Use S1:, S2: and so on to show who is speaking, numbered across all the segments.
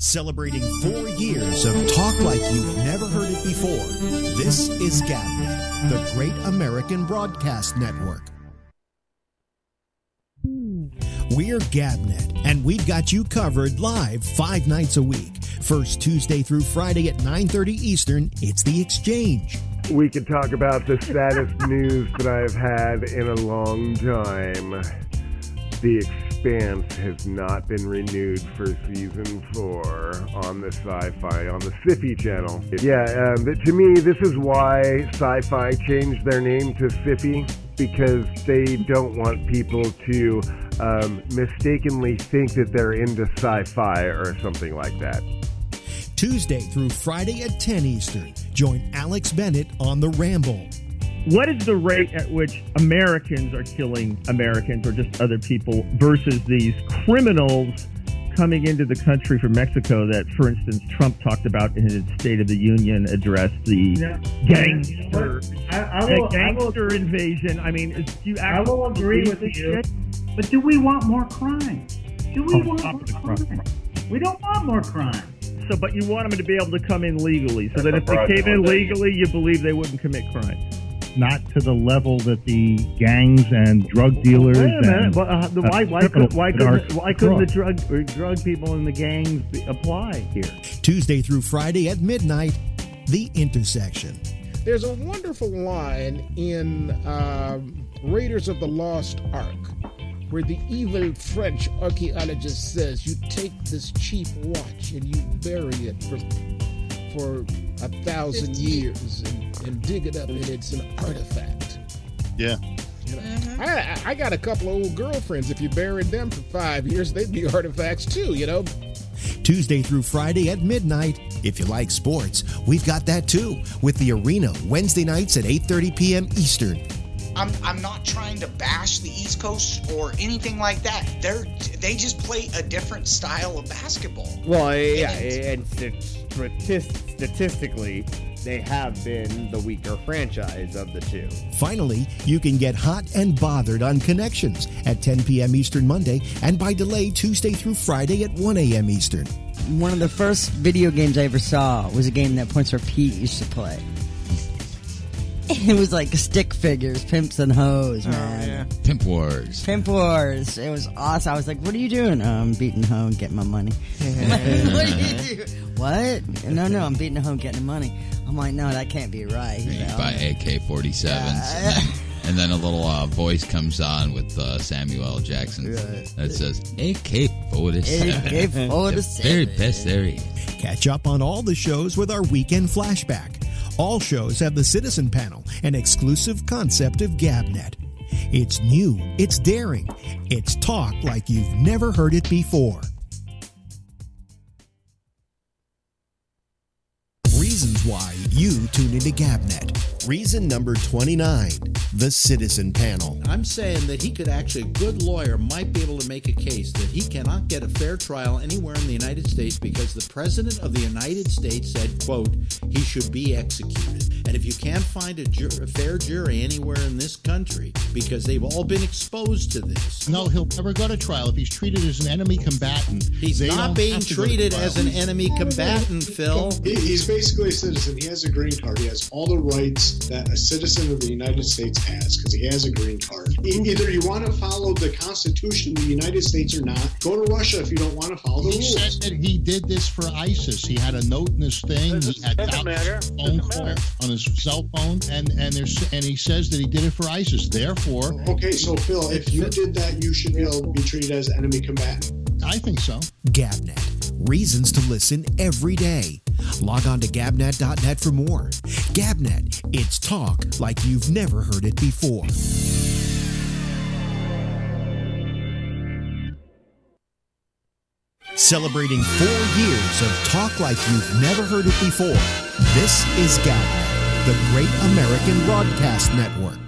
S1: Celebrating 4 years of talk like you've never heard it before. This is GabNet, the Great American Broadcast Network. We're GabNet, and we've got you covered live 5 nights a week. First Tuesday through Friday at 9:30 Eastern, it's The Exchange.
S2: We could talk about the saddest news that I've had in a long time. The Expanse has not been renewed for season 4 on the Sci-Fi, on the Sci-Fi channel. Yeah, to me, this is why Sci-Fi changed their name to Sci-Fi, because they don't want people to mistakenly think that they're into sci-fi or something like that.
S1: Tuesday through Friday at 10 Eastern, join Alex Bennett on the Ramble.
S3: What is the rate at which Americans are killing Americans or just other people versus these criminals coming into the country from Mexico that, for instance, Trump talked about in his State of the Union address, the gangster invasion? I mean, do you
S4: I will agree with you, shit? But do we want more crime? Do we want more crime? We don't want more crime.
S3: So, but you want them to be able to come in legally, so that if they came in legally, you believe they wouldn't commit crimes.
S5: Not to the level that the gangs and drug dealers.
S6: Wait a minute. Why couldn't the drug people and the gangs apply here?
S1: Tuesday through Friday at midnight, The Intersection.
S7: There's a wonderful line in Raiders of the Lost Ark where the evil French archaeologist says, you take this cheap watch and you bury it for 1,000 years and dig it up, and it's an artifact.
S5: Yeah.
S7: You know, I got a couple of old girlfriends. If you buried them for 5 years, they'd be artifacts too, you know.
S1: Tuesday through Friday at midnight. If you like sports, we've got that too, with The Arena Wednesday nights at 8:30 p.m. Eastern.
S8: I'm not trying to bash the East Coast or anything like that. They just play a different style of basketball.
S6: Well, yeah, and statistically, they have been the weaker franchise of the two.
S1: Finally, you can get hot and bothered on Connections at 10 p.m. Eastern Monday, and by delay Tuesday through Friday at 1 a.m. Eastern.
S9: One of the first video games I ever saw was a game that Points for Pete used to play. It was like stick figures, pimps and hoes, man.
S10: Yeah. Pimp Wars.
S9: Pimp Wars. It was awesome. I was like, what are you doing? Oh, I'm beating hoe and getting my money. What are you doing? What? No, I'm beating hoe and getting money. I'm like, no, that can't be right.
S10: You buy AK-47s. And then a little voice comes on with Samuel L. Jackson that says, AK-47.
S9: AK-47.
S10: Very best there he is.
S1: Catch up on all the shows with our Weekend Flashback. All shows have the Citizen Panel, an exclusive concept of GabNet. It's new, it's daring, it's talk like you've never heard it before. Reasons why you tune into GabNet. Reason number 29, the Citizen Panel.
S11: I'm saying that he could actually, a good lawyer might be able to make a case that he cannot get a fair trial anywhere in the United States because the President of the United States said, quote, he should be executed. And if you can't find a fair jury anywhere in this country because they've all been exposed to this.
S5: No, he'll never go to trial if he's treated as an enemy combatant.
S11: He's not being treated as an enemy combatant, Phil.
S12: He's basically a citizen. He has a green card. He has all the rights that a citizen of the United States has because he has a green card. Either you want to follow the Constitution of the United States or not. Go to Russia if you don't want to follow the rules.
S5: He said that he did this for ISIS. He had a note in his thing. He had phone calls on his cell phone, and he says that he did it for ISIS. Therefore,
S12: okay, so Phil, if you did that, you should be able to be treated as an enemy combatant.
S5: I think so.
S1: GabNet. Reasons to listen every day. Log on to gabnet.net for more. GabNet. It's talk like you've never heard it before. Celebrating 4 years of talk like you've never heard it before. This is GabNet, the Great American Broadcast Network.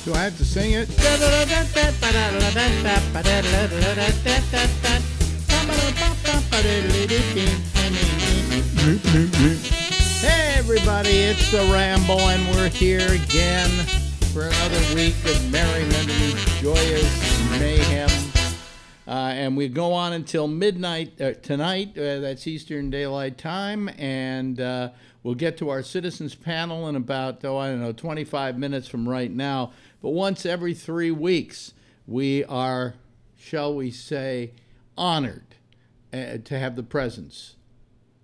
S7: Do I have to sing it? Hey,
S11: everybody, it's the Ramble, and we're here again for another week of merriment and joyous mayhem. And we go on until midnight tonight. That's Eastern Daylight Time, and we'll get to our citizens panel in about, 25 minutes from right now. But once every 3 weeks, we are, shall we say, honored to have the presence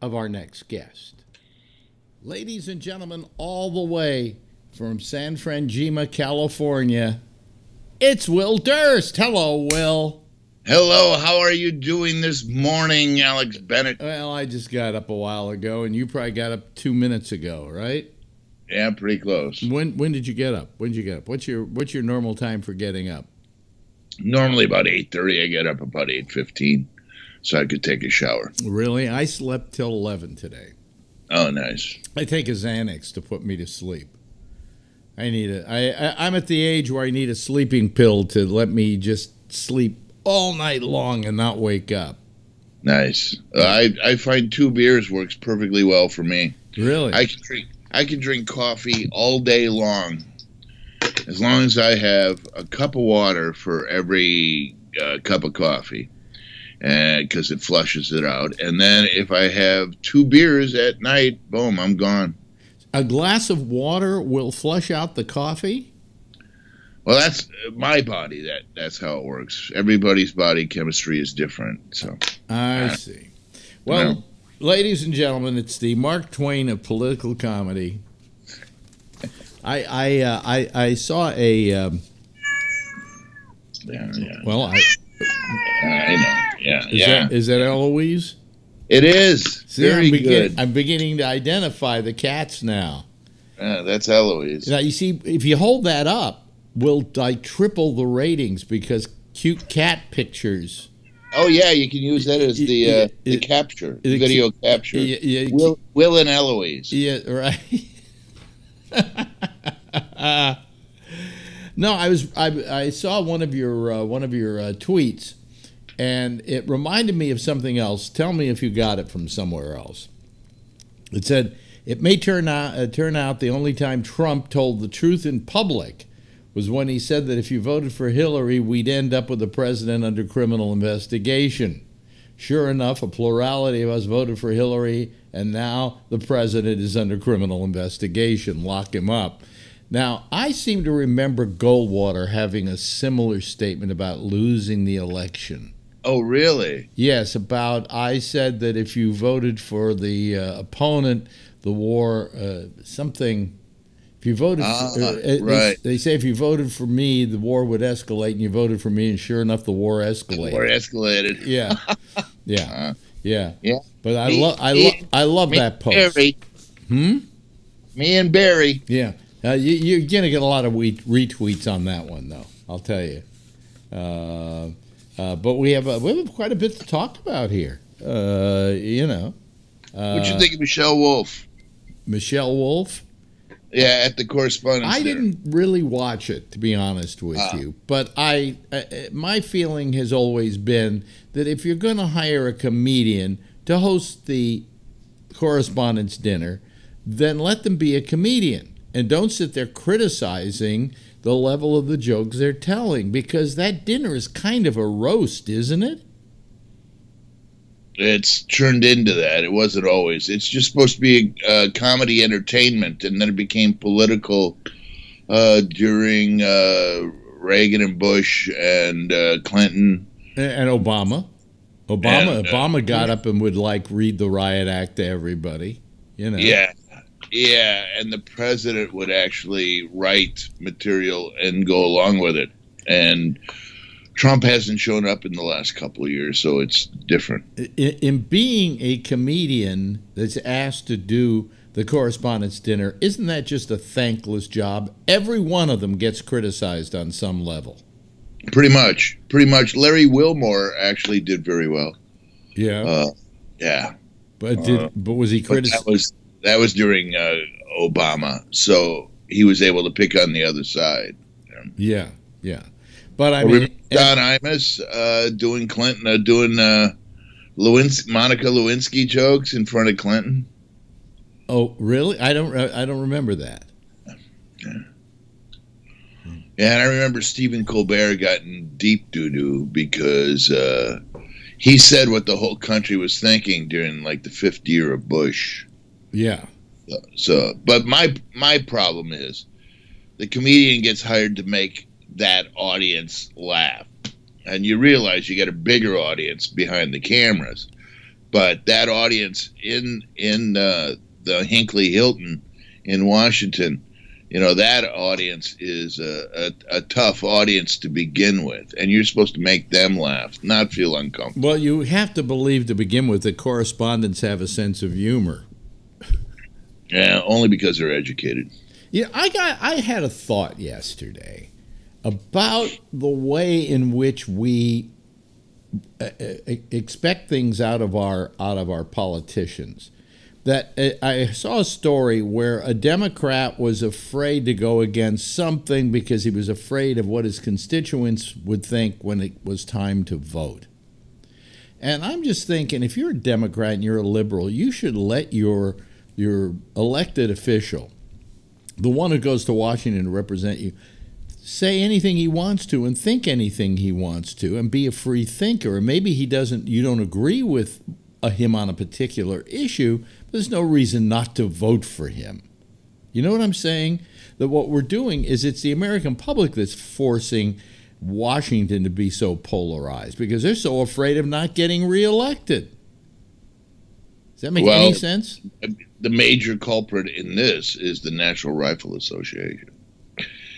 S11: of our next guest. Ladies and gentlemen, all the way from San Francisco, California, it's Will Durst. Hello, Will.
S13: Hello, how are you doing this morning, Alex Bennett?
S11: Well, I just got up a while ago, and you probably got up 2 minutes ago, right?
S13: Yeah, pretty close.
S11: When did you get up? When did you get up? What's your normal time for getting up?
S13: Normally about 8:30. I get up about 8:15, so I could take a shower.
S11: Really? I slept till 11 today.
S13: Oh, nice.
S11: I take a Xanax to put me to sleep. I'm at the age where I need a sleeping pill to let me just sleep all night long and not wake up.
S13: Nice. I find 2 beers works perfectly well for me.
S11: Really?
S13: I can drink coffee all day long, as long as I have a cup of water for every cup of coffee, because it flushes it out. And then if I have 2 beers at night, boom, I'm gone.
S11: A glass of water will flush out the coffee?
S13: Well, that's my body. That's how it works. Everybody's body chemistry is different. So
S11: I see. Well, ladies and gentlemen, it's the Mark Twain of political comedy. I saw a. Well, I
S13: know. Yeah.
S11: Is that Eloise?
S13: It is.
S11: See,
S13: very good.
S11: I'm beginning to identify the cats now.
S13: That's Eloise.
S11: Now, you see, if you hold that up, we'll triple the ratings because cute cat pictures.
S13: Oh, yeah, you can use that as the capture, video capture. Will and Eloise.
S11: Yeah, right. No, I saw one of your tweets, and it reminded me of something else. Tell me if you got it from somewhere else. It said, it may turn out the only time Trump told the truth in public was when he said that if you voted for Hillary, we'd end up with a president under criminal investigation. Sure enough, a plurality of us voted for Hillary, and now the president is under criminal investigation. Lock him up. Now, I seem to remember Goldwater having a similar statement about losing the election.
S13: Oh, really?
S11: Yes, I said that if you voted for the opponent, the war, something, if you voted,
S13: right.
S11: They say if you voted for me, the war would escalate, and you voted for me, and sure enough, the war escalated.
S13: The war escalated.
S11: Yeah, yeah. But I love that post.
S13: Barry. Me and Barry.
S11: Yeah. You're going to get a lot of retweets on that one, though, I'll tell you. But we have quite a bit to talk about here.
S13: What you think of Michelle Wolf?
S11: Michelle Wolf?
S13: Yeah, at the Correspondence'
S11: I didn't really watch it, to be honest with you. But my feeling has always been that if you're going to hire a comedian to host the Correspondence Dinner, then let them be a comedian. And don't sit there criticizing the level of the jokes they're telling, because that dinner is kind of a roast, isn't it?
S13: It's turned into that. It wasn't always. It's just supposed to be a comedy entertainment, and then it became political during Reagan and Bush and Clinton.
S11: And Obama. Obama got up and would read the riot act to everybody.
S13: Yeah, and the president would actually write material and go along with it. And Trump hasn't shown up in the last couple of years, so it's different.
S11: In being a comedian that's asked to do the Correspondence Dinner, isn't that just a thankless job? Every one of them gets criticized on some level.
S13: Pretty much. Larry Wilmore actually did very well.
S11: Yeah.
S13: Yeah.
S11: But was he criticized?
S13: That was during Obama, so he was able to pick on the other side.
S11: Yeah. But I mean,
S13: Don Imus doing Clinton, Monica Lewinsky jokes in front of Clinton.
S11: Oh, really? I don't remember that.
S13: Yeah, and I remember Stephen Colbert got in deep doo-doo because he said what the whole country was thinking during like the 5th year of Bush.
S11: Yeah.
S13: So, but my problem is the comedian gets hired to make that audience laugh, and you realize you get a bigger audience behind the cameras, but that audience in the Hinckley Hilton in Washington, that audience is a tough audience to begin with, and you're supposed to make them laugh, not feel uncomfortable.
S11: Well, you have to believe to begin with that correspondents have a sense of humor.
S13: Yeah, only because they're educated.
S11: Yeah, I had a thought yesterday about the way in which we expect things out of our politicians. That I saw a story where a Democrat was afraid to go against something because he was afraid of what his constituents would think when it was time to vote. And I'm just thinking, if you're a Democrat and you're a liberal, you should let your elected official, the one who goes to Washington to represent you, say anything he wants to and think anything he wants to and be a free thinker. Or maybe you don't agree with him on a particular issue, but there's no reason not to vote for him. You know what I'm saying? That what we're doing is it's the American public that's forcing Washington to be so polarized because they're so afraid of not getting reelected. Does that make any sense?
S13: The major culprit in this is the National Rifle Association,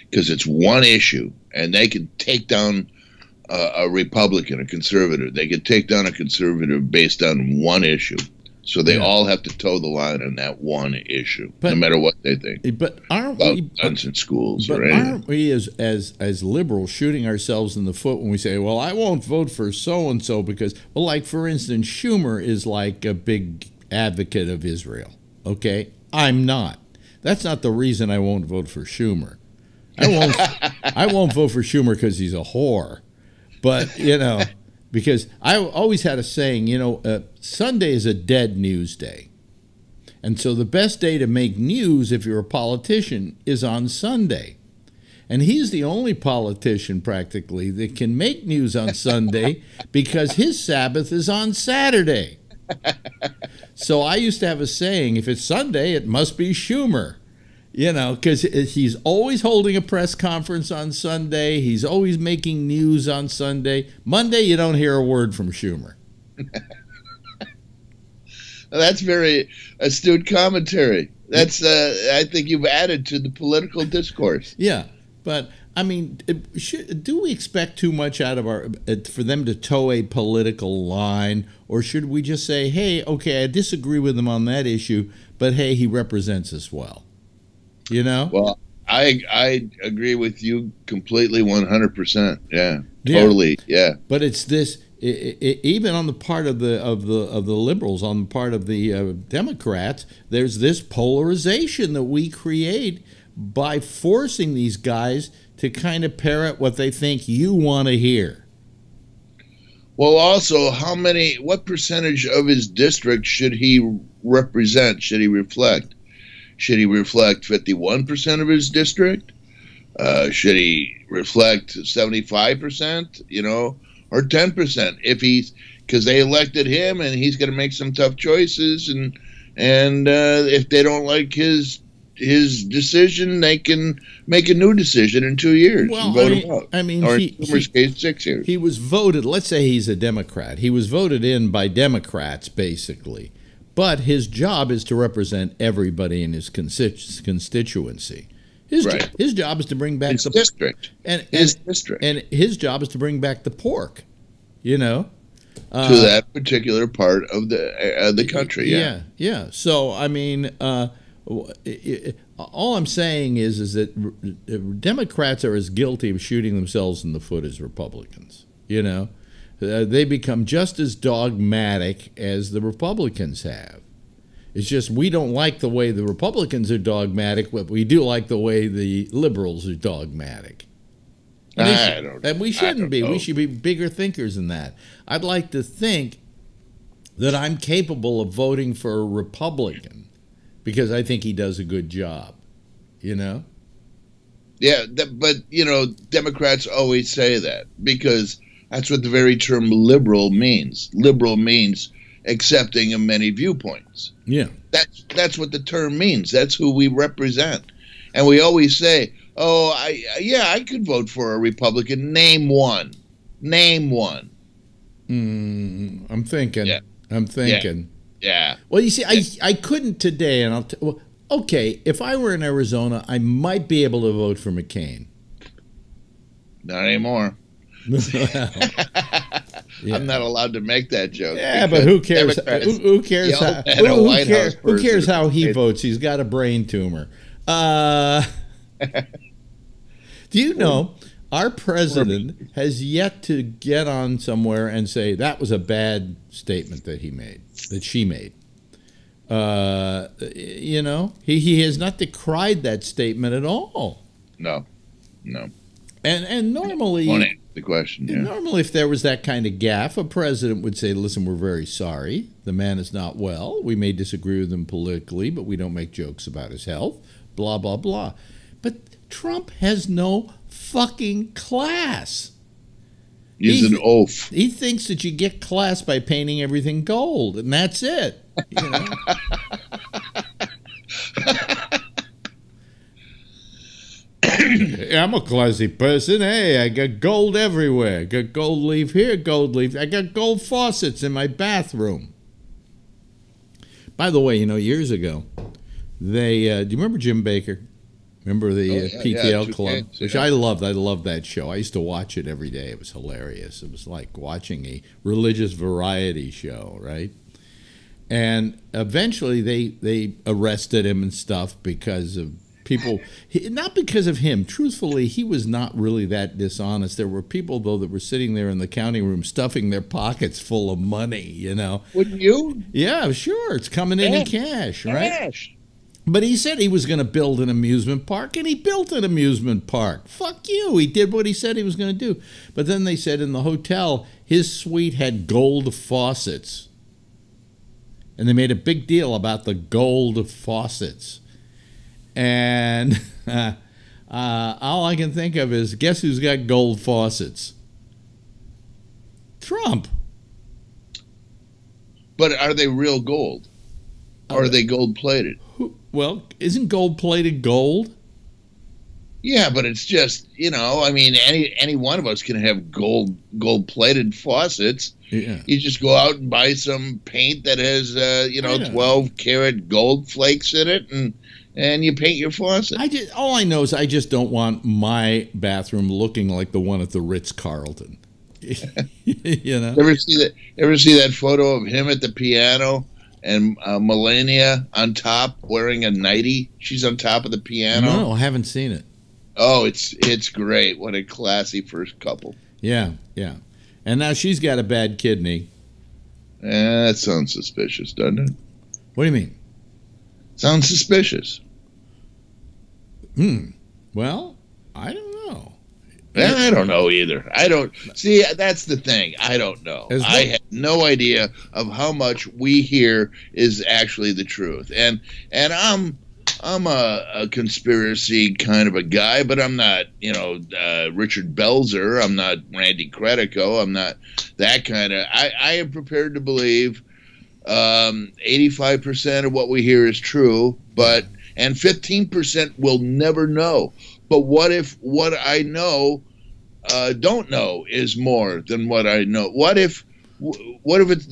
S13: because it's one issue, and they can take down a Republican, a conservative. They can take down a conservative based on one issue. So they all have to toe the line on that one issue, no matter what they think.
S11: But aren't
S13: about
S11: we
S13: guns in schools
S11: but
S13: or anything?
S11: Aren't we as liberals shooting ourselves in the foot when we say, well, I won't vote for so and so because, well, like for instance, Schumer is like a big advocate of Israel. Okay, I'm not. That's not the reason I won't vote for Schumer. I won't vote for Schumer because he's a whore. But because I always had a saying, Sunday is a dead news day. And so the best day to make news if you're a politician is on Sunday. And he's the only politician practically that can make news on Sunday because his Sabbath is on Saturday. So I used to have a saying, if it's Sunday, it must be Schumer. Because he's always holding a press conference on Sunday. He's always making news on Sunday. Monday, you don't hear a word from Schumer.
S13: That's very astute commentary. That's I think you've added to the political discourse.
S11: Yeah, but I mean, do we expect too much out of for them to toe a political line, or should we just say, hey, okay, I disagree with him on that issue, but hey, he represents us well? Well,
S13: I agree with you completely, 100%. Yeah, totally. Yeah.
S11: But it's this, even on the part of the liberals, on the part of the Democrats, there's this polarization that we create by forcing these guys to kind of parrot what they think you want to hear.
S13: Well, also, what percentage of his district should he represent? Should he reflect? Should he reflect 51% of his district? Should he reflect 75%, or 10%? Because they elected him and he's going to make some tough choices, and if they don't like his decision, they can make a new decision in 2 years.
S11: Well,
S13: vote him out.
S11: I mean,
S13: or in Schumer's case, 6 years.
S11: He was voted. Let's say he's a Democrat. He was voted in by Democrats, basically. But his job is to represent everybody in his constituency. His job is to bring back
S13: his district.
S11: And his job is to bring back the pork,
S13: to that particular part of the country.
S11: Yeah. So I mean, all I'm saying is that Democrats are as guilty of shooting themselves in the foot as Republicans. They become just as dogmatic as the Republicans have. It's just we don't like the way the Republicans are dogmatic, but we do like the way the liberals are dogmatic. And we shouldn't be. We should be bigger thinkers than that. I'd like to think that I'm capable of voting for a Republican
S14: because I think he does a good job. You know?
S13: Yeah, but, you know, Democrats always say that because that's what the very term liberal means. Liberal means accepting of many viewpoints.
S14: Yeah.
S13: That's what the term means. That's who we represent. And we always say, oh, I could vote for a Republican. Name one. Name one.
S14: I'm thinking.
S13: Yeah.
S14: I'm thinking.
S13: Yeah.
S14: Well, you see, I couldn't today, and well, okay, if I were in Arizona, I might be able to vote for McCain.
S13: Not anymore.
S14: Yeah.
S13: I'm not allowed to make that joke.
S14: Yeah, but who cares? Who cares? Who cares how he votes? He's got a brain tumor. Do you know our president has yet to get on somewhere and say that was a bad statement that he made, that she made? You know, he has not decried that statement at all.
S13: No.
S14: And normally,
S13: won't answer the question. Yeah.
S14: Normally, if there was that kind of gaffe, a president would say, "Listen, we're very sorry. The man is not well. We may disagree with him politically, but we don't make jokes about his health." Blah blah blah. But Trump has no fucking class.
S13: He's an oaf.
S14: He thinks that you get class by painting everything gold, and that's it. You know? I'm a classy person. Hey, I got gold everywhere. I got gold leaf here, gold leaf. I got gold faucets in my bathroom. By the way, you know, years ago, they do you remember Jim Baker? Remember the PTL Club, which I loved. I loved that show. I used to watch it every day. It was hilarious. It was like watching a religious variety show, right? And eventually they arrested him and stuff because of people, not because of him. Truthfully, he was not really that dishonest. There were people, though, that were sitting there in the counting room stuffing their pockets full of money, you know.
S13: Wouldn't you?
S14: Yeah, sure. It's coming in cash, right? But he said he was going to build an amusement park, and he built an amusement park. Fuck you. He did what he said he was going to do. But then they said in the hotel, his suite had gold faucets. And they made a big deal about the gold faucets. And all I can think of is, guess who's got gold faucets? Trump.
S13: But are they real gold? Or are they gold-plated?
S14: Well, isn't gold-plated gold?
S13: Yeah, but it's just, you know, I mean, any one of us can have gold-plated faucets.
S14: Yeah.
S13: You just go out and buy some paint that has, 12-karat gold flakes in it, and you paint your faucet.
S14: All I know is I just don't want my bathroom looking like the one at the Ritz-Carlton. You know?
S13: Ever see that photo of him at the piano? And Melania on top wearing a nightie. She's on top of the piano.
S14: No, I haven't seen it.
S13: Oh, it's great. What a classy first couple.
S14: Yeah. And now she's got a bad kidney.
S13: That sounds suspicious, doesn't it?
S14: What do you mean?
S13: Sounds suspicious.
S14: Well, I don't know.
S13: I don't know either. I don't see. That's the thing. I don't know. I have no idea of how much we hear is actually the truth. And I'm a conspiracy kind of a guy, but I'm not, Richard Belzer. I'm not Randy Credico. I'm not that kind of. I am prepared to believe 85% of what we hear is true, and 15% we'll never know. But what if what I know don't know is more than what I know? What if it's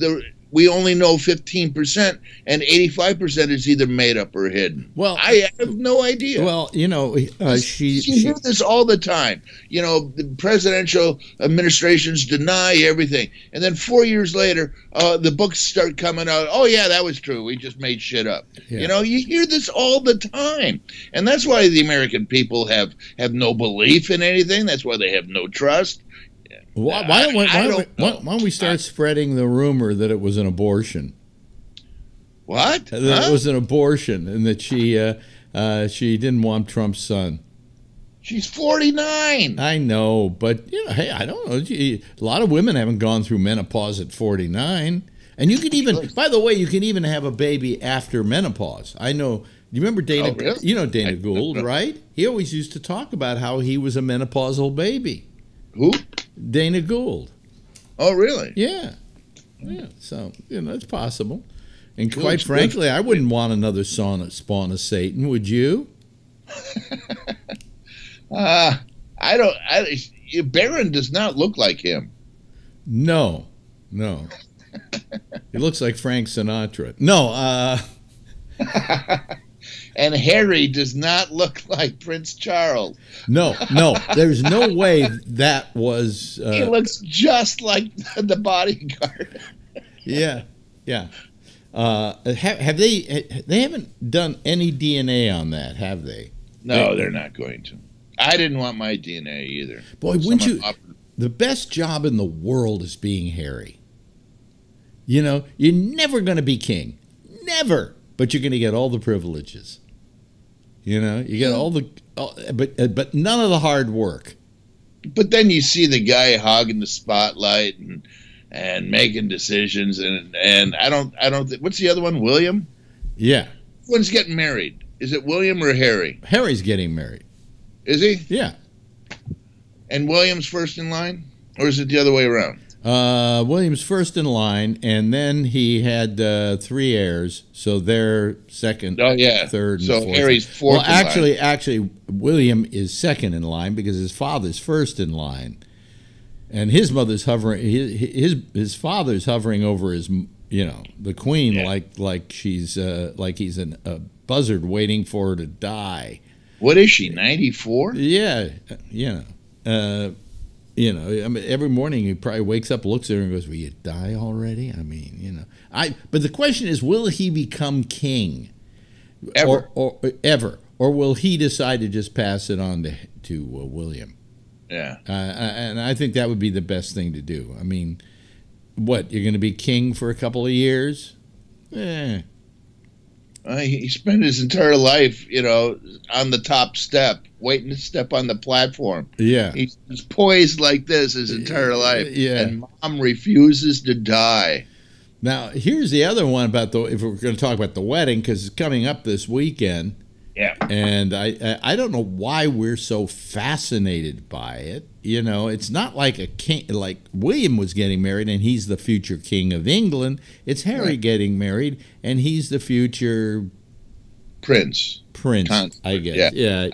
S13: we only know 15% and 85% is either made up or hidden?
S14: Well,
S13: I have no idea.
S14: Well, you
S13: hear this all the time. The presidential administrations deny everything, and then 4 years later, the books start coming out. Oh yeah, that was true. We just made shit up.
S14: Yeah.
S13: You hear this all the time, and that's why the American people have no belief in anything. That's why they have no trust.
S14: Why don't we start spreading the rumor that it was an abortion?
S13: What?
S14: That it was an abortion, and that she didn't want Trump's son.
S13: She's 49.
S14: I know, but hey, I don't know. A lot of women haven't gone through menopause at 49. And you can even, by the way, you can even have a baby after menopause. I know. You remember Dana?
S13: Really?
S14: You know Dana Gould, right? He always used to talk about how he was a menopausal baby.
S13: Who?
S14: Dana Gould.
S13: Oh, really?
S14: Yeah. Yeah. So it's possible. And quite frankly, I wouldn't want another spawn of Satan. Would you?
S13: I don't. Barron does not look like him.
S14: No. He looks like Frank Sinatra. No.
S13: And Harry does not look like Prince Charles.
S14: No. There's no way that was.
S13: He looks just like the bodyguard.
S14: Yeah. Have they? They haven't done any DNA on that, have they?
S13: No, they're not going to. I didn't want my DNA either.
S14: Boy, wouldn't you? The best job in the world is being Harry. You're never going to be king, never. But you're going to get all the privileges. You get all the, but none of the hard work.
S13: But then you see the guy hogging the spotlight and making decisions, and I don't. What's the other one? William?
S14: Yeah.
S13: When's getting married? Is it William or Harry?
S14: Harry's getting married.
S13: Is he?
S14: Yeah.
S13: And William's first in line, or is it the other way around?
S14: William's first in line, and then he had 3 heirs, so they're second, third, and fourth. So
S13: Harry's fourth.
S14: Well, actually, William is second in line because his father's first in line, and his mother's hovering. His father's hovering over his, the queen, like she's like he's a buzzard waiting for her to die.
S13: What is she? 94?
S14: Yeah, I mean, every morning he probably wakes up, looks at her, and goes, "Will you die already?" I mean, But the question is, will he become king,
S13: ever,
S14: or will he decide to just pass it on to William?
S13: Yeah,
S14: and I think that would be the best thing to do. I mean, what, you're going to be king for a couple of years?
S13: He spent his entire life, on the top step, waiting to step on the platform.
S14: Yeah.
S13: He's poised like this his entire life.
S14: Yeah.
S13: And Mom refuses to die.
S14: Now, here's the other one about if we're going to talk about the wedding, because it's coming up this weekend.
S13: Yeah.
S14: And I don't know why we're so fascinated by it. It's not like a king, like William was getting married and he's the future king of England. It's Harry getting married and he's the future
S13: prince,
S14: I guess. Yeah.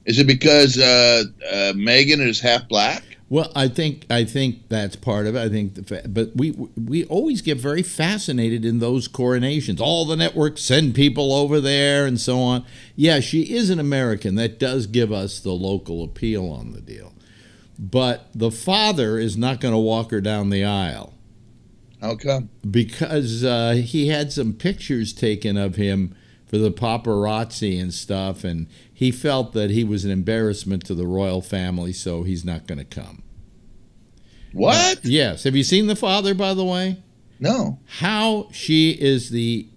S13: Is it because Meghan is half black?
S14: Well, I think that's part of it. But we always get very fascinated in those coronations. All the networks send people over there and so on. Yeah, she is an American. That does give us the local appeal on the deal. But the father is not going to walk her down the aisle.
S13: How come?
S14: Because he had some pictures taken of him for the paparazzi and stuff, and he felt that he was an embarrassment to the royal family, so he's not going to come.
S13: What?
S14: Yes. Have you seen the father, by the way?
S13: No.
S14: How she is the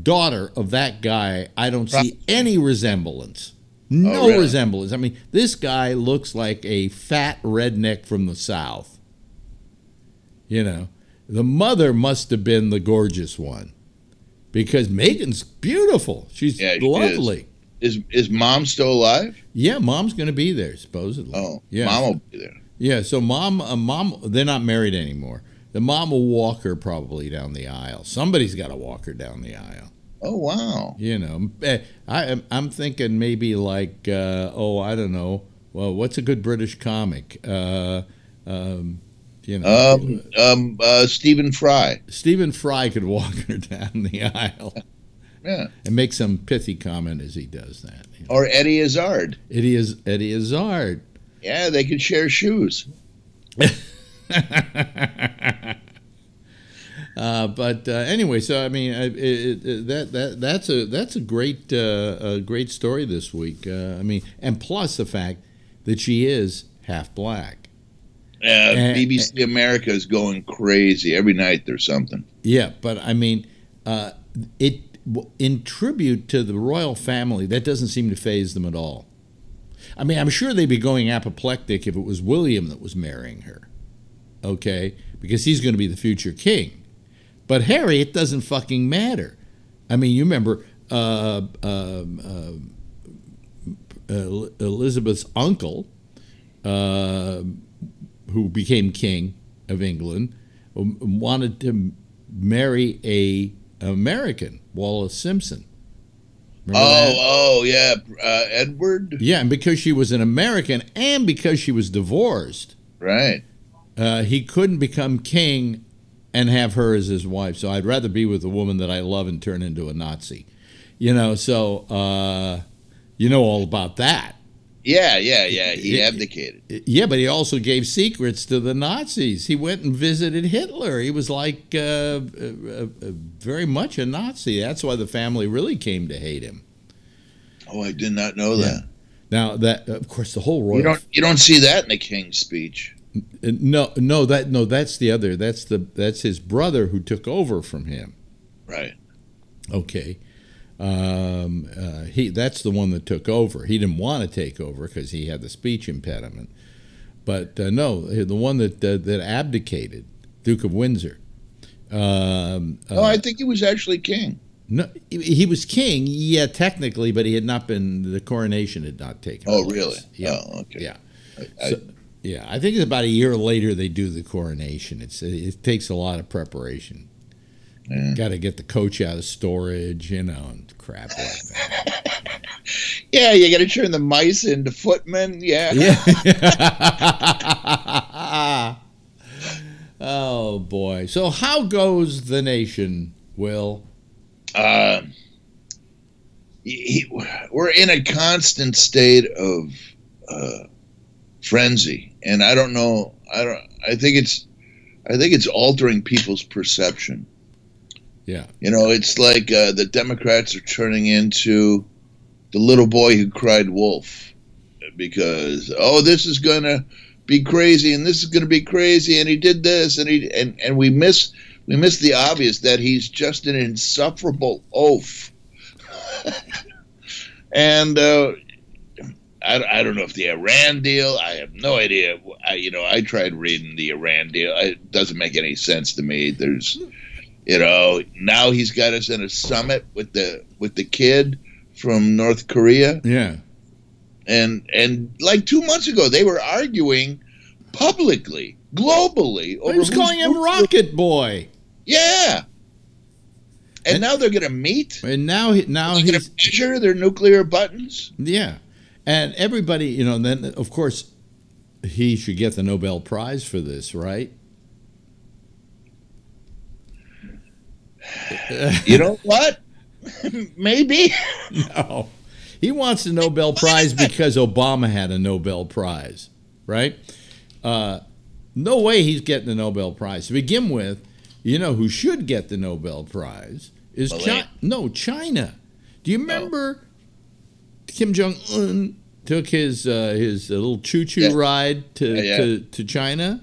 S14: daughter of that guy, I don't see any resemblance. No resemblance. I mean, this guy looks like a fat redneck from the South. The mother must have been the gorgeous one. Because Meghan's beautiful. She's lovely.
S13: Is Mom still alive?
S14: Yeah, Mom's going to be there, supposedly.
S13: Oh,
S14: yeah.
S13: Mom will be there.
S14: Yeah, so Mom, they're not married anymore. The mom will walk her probably down the aisle. Somebody's got to walk her down the aisle.
S13: Oh, wow.
S14: I'm thinking maybe like, I don't know. Well, what's a good British comic?
S13: Stephen Fry.
S14: Stephen Fry could walk her down the aisle.
S13: Yeah.
S14: And make some pithy comment as he does that.
S13: Or Eddie Izzard.
S14: Eddie Izzard.
S13: Yeah, they could share shoes.
S14: But anyway, so I mean, that's a great story this week. And plus the fact that she is half black.
S13: BBC America is going crazy every night. There's something.
S14: Yeah, but I mean, in tribute to the royal family, that doesn't seem to faze them at all. I mean, I'm sure they'd be going apoplectic if it was William that was marrying her. okay, because he's going to be the future king. But Harry, it doesn't fucking matter. I mean, you remember Elizabeth's uncle, who became king of England, wanted to marry a American, Wallace Simpson.
S13: Yeah, Edward.
S14: Yeah, and because she was an American and because she was divorced,
S13: right?
S14: He couldn't become king and have her as his wife. So I'd rather be with a woman that I love and turn into a Nazi. You know, so you know all about that.
S13: Yeah. He abdicated.
S14: Yeah, but he also gave secrets to the Nazis. He went and visited Hitler. He was like very much a Nazi. That's why the family really came to hate him.
S13: Oh, I did not know that.
S14: Now that, of course, the whole royal.
S13: You don't see that in the king's speech.
S14: No, that's the other. That's his brother who took over from him.
S13: Right.
S14: Okay. That's the one that took over. He didn't want to take over because he had the speech impediment. But no, the one that abdicated, Duke of Windsor.
S13: I think he was actually king.
S14: No, he was king, yeah, technically, but he had not been. The coronation had not taken place.
S13: Oh, really?
S14: Yeah.
S13: Oh, okay.
S14: Yeah. Yeah, I think it's about a year later they do the coronation. It takes a lot of preparation. Yeah. Got to get the coach out of storage, and crap like that.
S13: Yeah, you got to turn the mice into footmen. Yeah.
S14: Oh boy! So how goes the nation, Will?
S13: We're in a constant state of frenzy, and I don't know. I think it's altering people's perception.
S14: Yeah.
S13: It's like the Democrats are turning into the little boy who cried wolf, because this is gonna be crazy and this is gonna be crazy and he did this and we miss the obvious, that he's just an insufferable oaf. And I don't know if the Iran deal, I have no idea. I tried reading the Iran deal. It doesn't make any sense to me. There's now he's got us in a summit with the kid from North Korea.
S14: Yeah.
S13: And like 2 months ago, they were arguing publicly, globally.
S14: He was calling him Rocket Boy.
S13: Yeah. And now they're going to meet.
S14: And now he's
S13: going to measure their nuclear buttons.
S14: Yeah. And everybody, then, of course, he should get the Nobel Prize for this, right?
S13: You know what? Maybe.
S14: No. He wants the Nobel Prize because Obama had a Nobel Prize, right? No way he's getting the Nobel Prize. To begin with, who should get the Nobel Prize is China. Do you remember Kim Jong-un took his little choo-choo ride to China?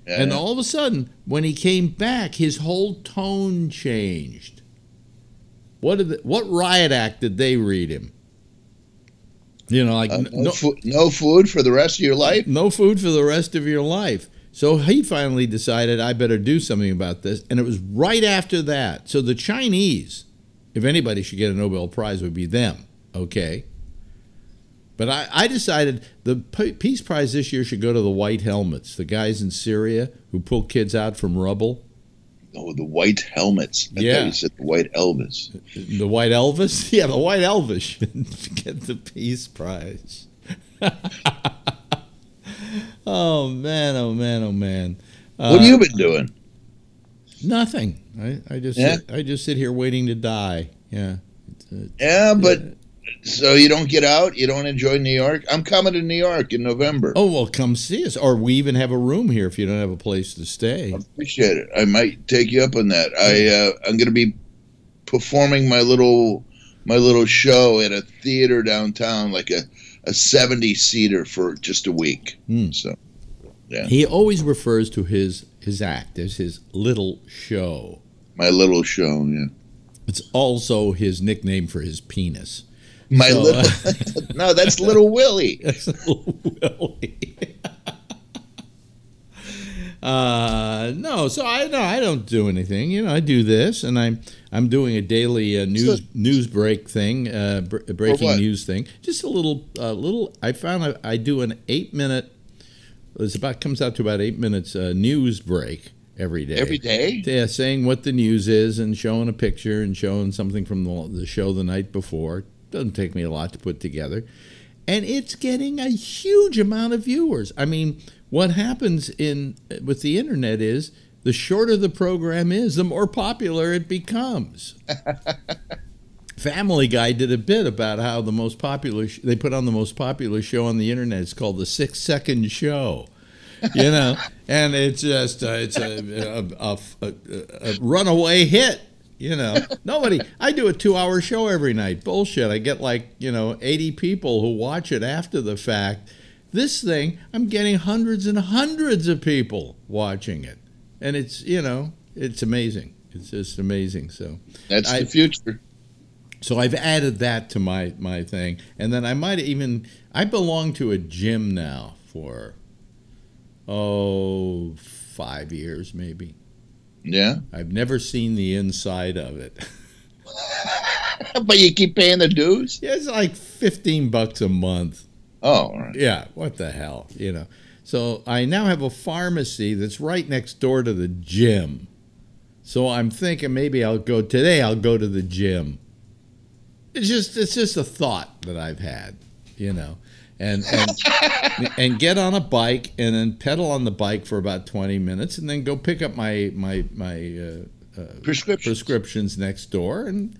S14: Yeah, and all of a sudden, when he came back, his whole tone changed. What riot act did they read him?
S13: No food for the rest of your life?
S14: No food for the rest of your life. So he finally decided, I better do something about this. And it was right after that. So the Chinese, if anybody should get a Nobel Prize, would be them. Okay? But I decided the Peace Prize this year should go to the White Helmets, the guys in Syria who pull kids out from rubble.
S13: Oh, the White Helmets. I thought you said the White Elvis.
S14: The White Elvis? Yeah, the White Elvis should get the Peace Prize. Oh, man, oh, man, oh, man.
S13: What have you been doing?
S14: Nothing. I just sit here waiting to die. Yeah.
S13: But... So you don't get out? You don't enjoy New York? I'm coming to New York in November.
S14: Oh, well, come see us. Or we even have a room here if you don't have a place to stay.
S13: I appreciate it. I might take you up on that. I'm going to be performing my little show at a theater downtown, like a 70-seater for just a week. So, yeah.
S14: He always refers to his act as his little show.
S13: My little show, yeah.
S14: It's also his nickname for his penis.
S13: No, that's Little Willie.
S14: That's Little Willie. No, so I don't do anything. You know, I do this, and I'm doing a daily news break thing, breaking news thing. Just a little. I found I do an 8-minute. Comes out to about 8 minutes news break every day.
S13: Every day?
S14: Yeah, saying what the news is and showing a picture and showing something from the show the night before. Doesn't take me a lot to put together. And it's getting a huge amount of viewers. I mean, what happens with the internet is the shorter the program is, the more popular it becomes. Family Guy did a bit about how the most popular they put on the most popular show on the internet. It's called the 6-second show, you know, and it's just it's a runaway hit. You know, nobody. I do a 2-hour show every night. Bullshit. I get 80 people who watch it after the fact. This thing, I'm getting hundreds and hundreds of people watching it, and it's it's amazing. It's just amazing. So
S13: that's the future.
S14: So I've added that to my thing, and then I belong to a gym now for 5 years maybe.
S13: Yeah.
S14: I've never seen the inside of it.
S13: But you keep paying the dues?
S14: Yeah, it's like $15 a month.
S13: Oh, all right.
S14: Yeah, what the hell, you know. So I now have a pharmacy that's right next door to the gym. So I'm thinking maybe I'll go to the gym. It's just a thought that I've had, you know. And get on a bike and then pedal on the bike for about 20 minutes and then go pick up my prescriptions next door and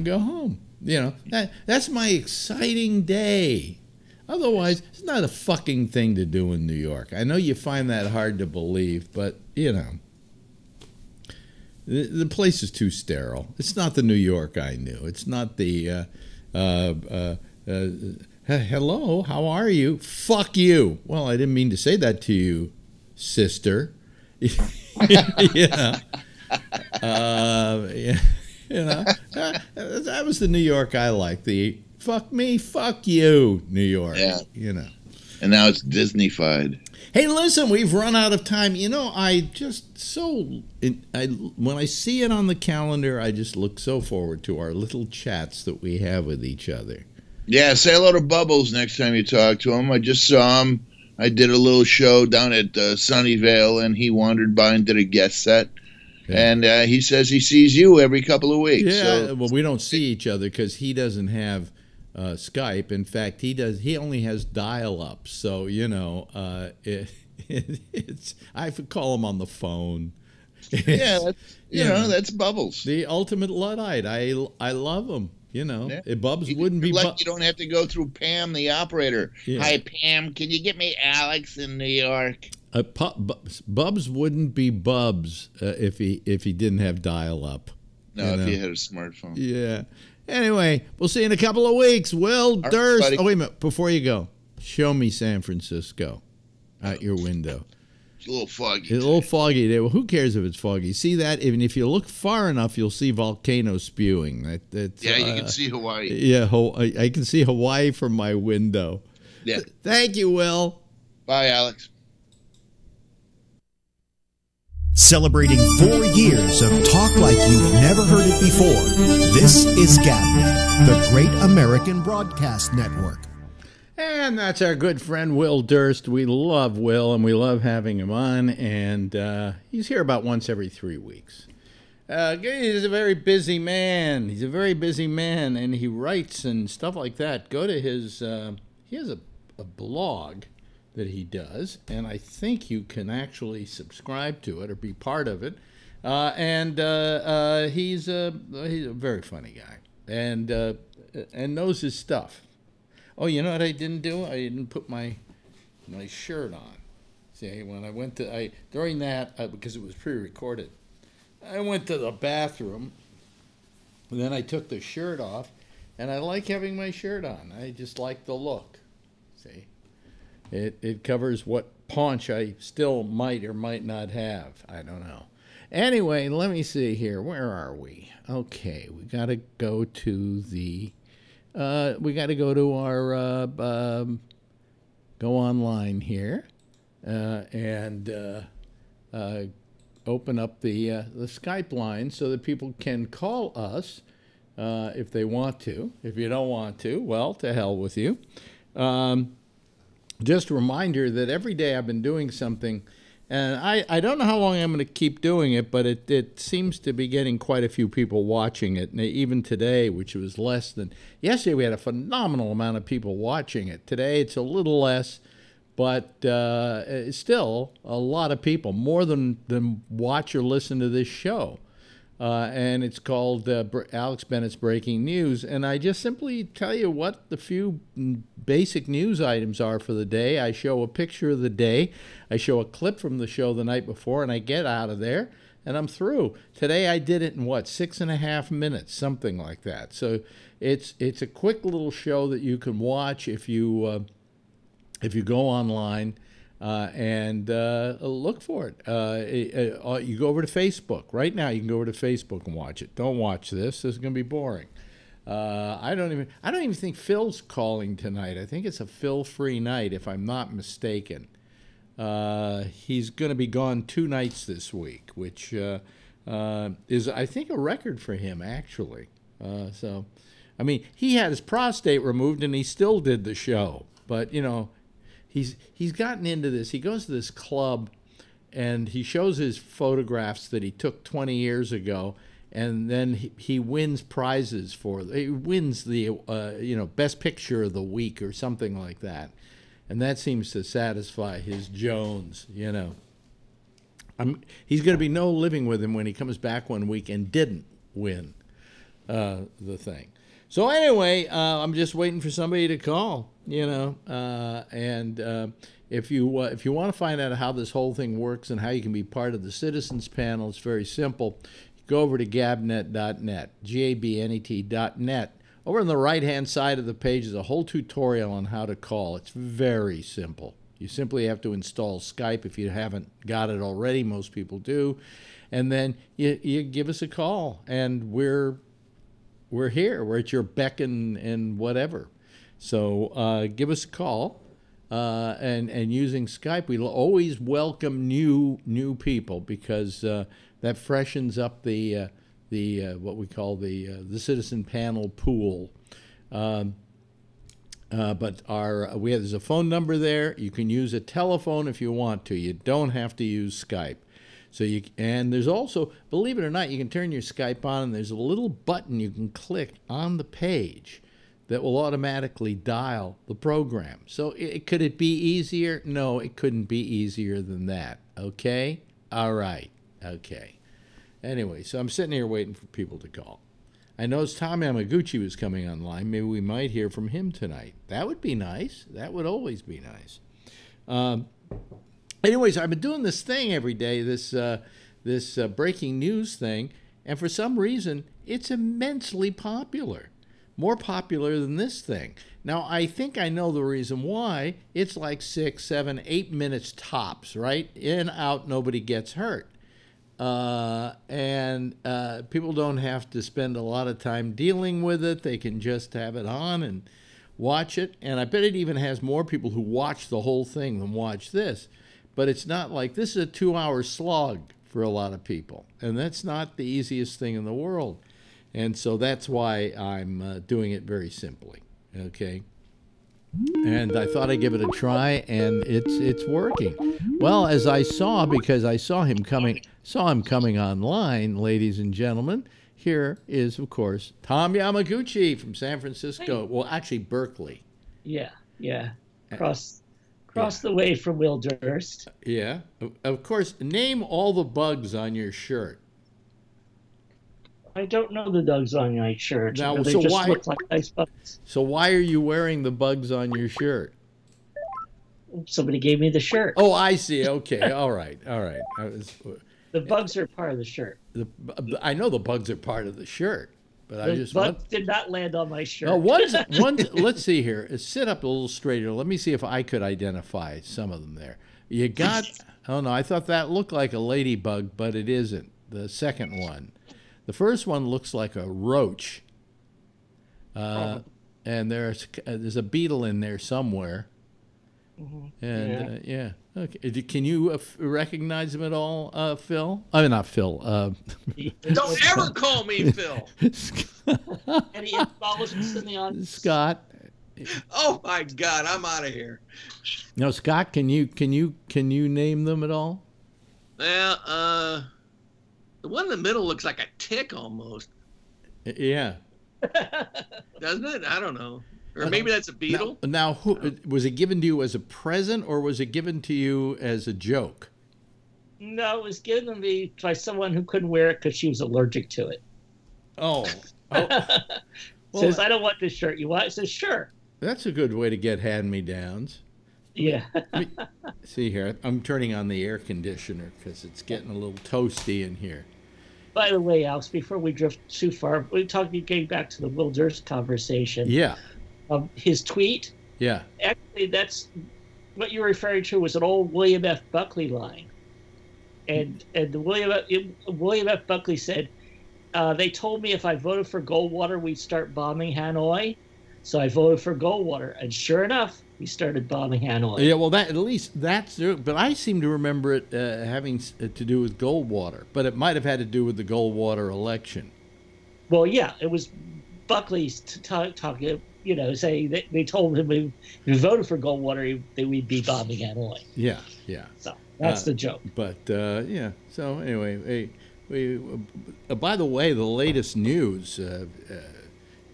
S14: go home. You know, that's my exciting day. Otherwise, it's not a fucking thing to do in New York. I know you find that hard to believe, but you know, the place is too sterile. It's not the New York I knew. It's not the hello, how are you? Fuck you. Well, I didn't mean to say that to you, sister. Yeah. You know, that was the New York I liked. The fuck me, fuck you, New York.
S13: Yeah.
S14: You know.
S13: And now it's Disney-fied.
S14: Hey, listen, we've run out of time. You know, when I see it on the calendar, I just look so forward to our little chats that we have with each other. Yeah,
S13: say hello to Bubbles next time you talk to him. I just saw him. I did a little show down at Sunnyvale, and he wandered by and did a guest set. Yeah. And he says he sees you every couple of weeks.
S14: Yeah,
S13: so.
S14: Well, we don't see each other because he doesn't have Skype. In fact, he only has dial-up. So, you know, it's I call him on the phone.
S13: Yeah, that's Bubbles.
S14: The ultimate Luddite. I love him. You know, Bubs wouldn't be.
S13: You don't have to go through Pam, the operator. Yeah. Hi, Pam. Can you get me Alex in New York?
S14: Bubs wouldn't be Bubs if he didn't have dial-up.
S13: No, if he had a smartphone.
S14: Yeah. Anyway, we'll see you in a couple of weeks. Will Durst.
S13: Buddy.
S14: Oh, wait a minute. Before you go, show me San Francisco out your window.
S13: It's a little foggy.
S14: It's a little foggy there. Well, who cares if it's foggy? See that? Even if you look far enough, you'll see volcanoes spewing. You
S13: can see Hawaii.
S14: Yeah, I can see Hawaii from my window.
S13: Yeah.
S14: Thank you, Will.
S13: Bye, Alex.
S1: Celebrating 4 years of talk like you've never heard it before. This is GabNet, the Great American Broadcast Network.
S14: And that's our good friend Will Durst. We love Will, and we love having him on. And he's here about once every 3 weeks. He's a very busy man. He's a very busy man, and he writes and stuff like that. Go to his... he has a blog that he does, and I think you can actually subscribe to it or be part of it. He's a very funny guy, and knows his stuff. Oh, you know what I didn't do? I didn't put my shirt on. See, when I went to during that because it was pre-recorded, I went to the bathroom, and then I took the shirt off, and I like having my shirt on. I just like the look. See, it covers what paunch I still might or might not have. I don't know. Anyway, let me see here. Where are we? Okay, we got to go to the. We got to go to our go online here, and open up the Skype line so that people can call us if they want to. If you don't want to, well, to hell with you. Just a reminder that every day I've been doing something, and I don't know how long I'm going to keep doing it, but it seems to be getting quite a few people watching it. And even today, which was less than yesterday, we had a phenomenal amount of people watching it. Today, it's a little less, but it's still a lot of people, more than watch or listen to this show. And it's called Alex Bennett's Breaking News. And I just simply tell you what the few basic news items are for the day. I show a picture of the day. I show a clip from the show the night before, and I get out of there, and I'm through. Today I did it in, 6.5 minutes, something like that. So it's a quick little show that you can watch if you go online. And look for it. You go over to Facebook right now. You can go over to Facebook and watch it. Don't watch this. This is going to be boring. I don't even think Phil's calling tonight. I think it's a Phil-free night, if I'm not mistaken. He's going to be gone 2 nights this week, which is, I think, a record for him, actually. So, I mean, he had his prostate removed and he still did the show. But, he's gotten into this. He goes to this club, and he shows his photographs that he took 20 years ago, and then he wins prizes for. He wins the best picture of the week or something like that, and that seems to satisfy his Jones. He's going to be no living with him when he comes back one week and didn't win the thing. So anyway, I'm just waiting for somebody to call, and if you want to find out how this whole thing works and how you can be part of the Citizens Panel, it's very simple. You go over to gabnet.net, GABNET.net. Over on the right-hand side of the page is a whole tutorial on how to call. It's very simple. You simply have to install Skype if you haven't got it already. Most people do. And then you give us a call, and we're here. We're at your beck and whatever. So give us a call, and using Skype, we'll always welcome new people because that freshens up the what we call the citizen panel pool. But there's a phone number there. You can use a telephone if you want to. You don't have to use Skype. And there's also, believe it or not, you can turn your Skype on, and there's a little button you can click on the page that will automatically dial the program. So could it be easier? No, it couldn't be easier than that. Okay? All right. Okay. Anyway, so I'm sitting here waiting for people to call. I noticed Tom Yamaguchi was coming online. Maybe we might hear from him tonight. That would be nice. That would always be nice. Anyways, I've been doing this thing every day, this breaking news thing, and for some reason, it's immensely popular. More popular than this thing. Now, I think I know the reason why. It's like 6, 7, 8 minutes tops, right? In, out, nobody gets hurt. And people don't have to spend a lot of time dealing with it. They can just have it on and watch it. And I bet it even has more people who watch the whole thing than watch this. But it's not like this is a 2-hour slog for a lot of people. And that's not the easiest thing in the world. And so that's why I'm doing it very simply. Okay. And I thought I'd give it a try, and it's working. Well, as I saw, because I saw him coming online, ladies and gentlemen, here is, of course, Tom Yamaguchi from San Francisco. Well, actually, Berkeley.
S15: Yeah. Cross the way from Will Durst.
S14: Yeah. Of course, name all the bugs on your shirt.
S15: I don't know the bugs on my shirt.
S14: Now,
S15: they
S14: so
S15: just
S14: why,
S15: look like ice bugs.
S14: So why are you wearing the bugs on your shirt?
S15: Somebody gave me the shirt.
S14: Oh, I see. Okay. All right.
S15: The bugs are part of the shirt.
S14: I know the bugs are part of the shirt, but
S15: the bugs did not land on my shirt.
S14: Oh, let's see here. Sit up a little straighter. Let me see if I could identify some of them there. You got, oh no, I thought that looked like a ladybug, but it isn't. The second one. The first one looks like a roach. And there's a beetle in there somewhere. And yeah, okay. Can you recognize him at all, Phil? I mean, not Phil.
S16: Don't ever call me Phil.
S15: Any embellishments in the audience?
S14: Scott.
S16: Oh my God, I'm out of here.
S14: No, Scott. Can you name them at all?
S16: Well, the one in the middle looks like a tick almost.
S14: Yeah.
S16: Doesn't it? I don't know. Or maybe that's a beetle.
S14: Now, who was it given to you as a present, or was it given to you as a joke?
S15: No, it was given to me by someone who couldn't wear it because she was allergic to it.
S14: Oh.
S15: Says, I don't want this shirt. You want it? I says, sure.
S14: That's a good way to get hand-me-downs.
S15: Yeah.
S14: See here, I'm turning on the air conditioner because it's getting a little toasty in here.
S15: By the way, Alex, before we drift too far, we're getting back to the Will Durst conversation.
S14: Yeah.
S15: His tweet.
S14: Yeah.
S15: Actually, that's what you're referring to was an old William F. Buckley line. And William F. Buckley said, they told me if I voted for Goldwater, we'd start bombing Hanoi. So I voted for Goldwater. And sure enough, we started bombing Hanoi.
S14: Yeah, well, at least that's... But I seem to remember it having to do with Goldwater. But it might have had to do with the Goldwater election.
S15: Well, yeah, it was Buckley's talking, saying they told him if he voted for Goldwater, we'd be bombing Hanoi.
S14: Yeah, yeah.
S15: So that's the joke.
S14: But, yeah, so anyway, by the way, the latest news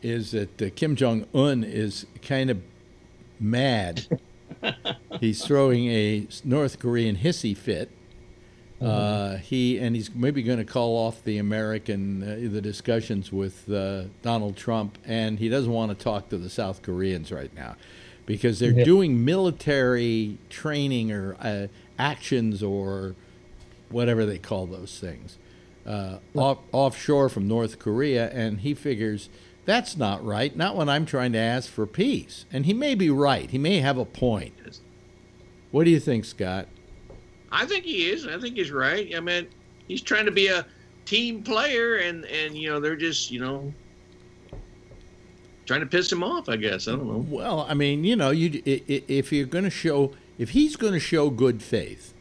S14: is that Kim Jong-un is kind of mad. He's throwing a North Korean hissy fit. He's maybe going to call off the the discussions with Donald Trump, and he doesn't want to talk to the South Koreans right now because they're doing military training or actions or whatever they call those things offshore from North Korea, and he figures that's not right, not when I'm trying to ask for peace. And he may be right. He may have a point. What do you think, Scott?
S16: I think he is. I think he's right. I mean, he's trying to be a team player, and they're just, trying to piss him off, I guess. I don't know.
S14: Well, I mean, if he's going to show good faith,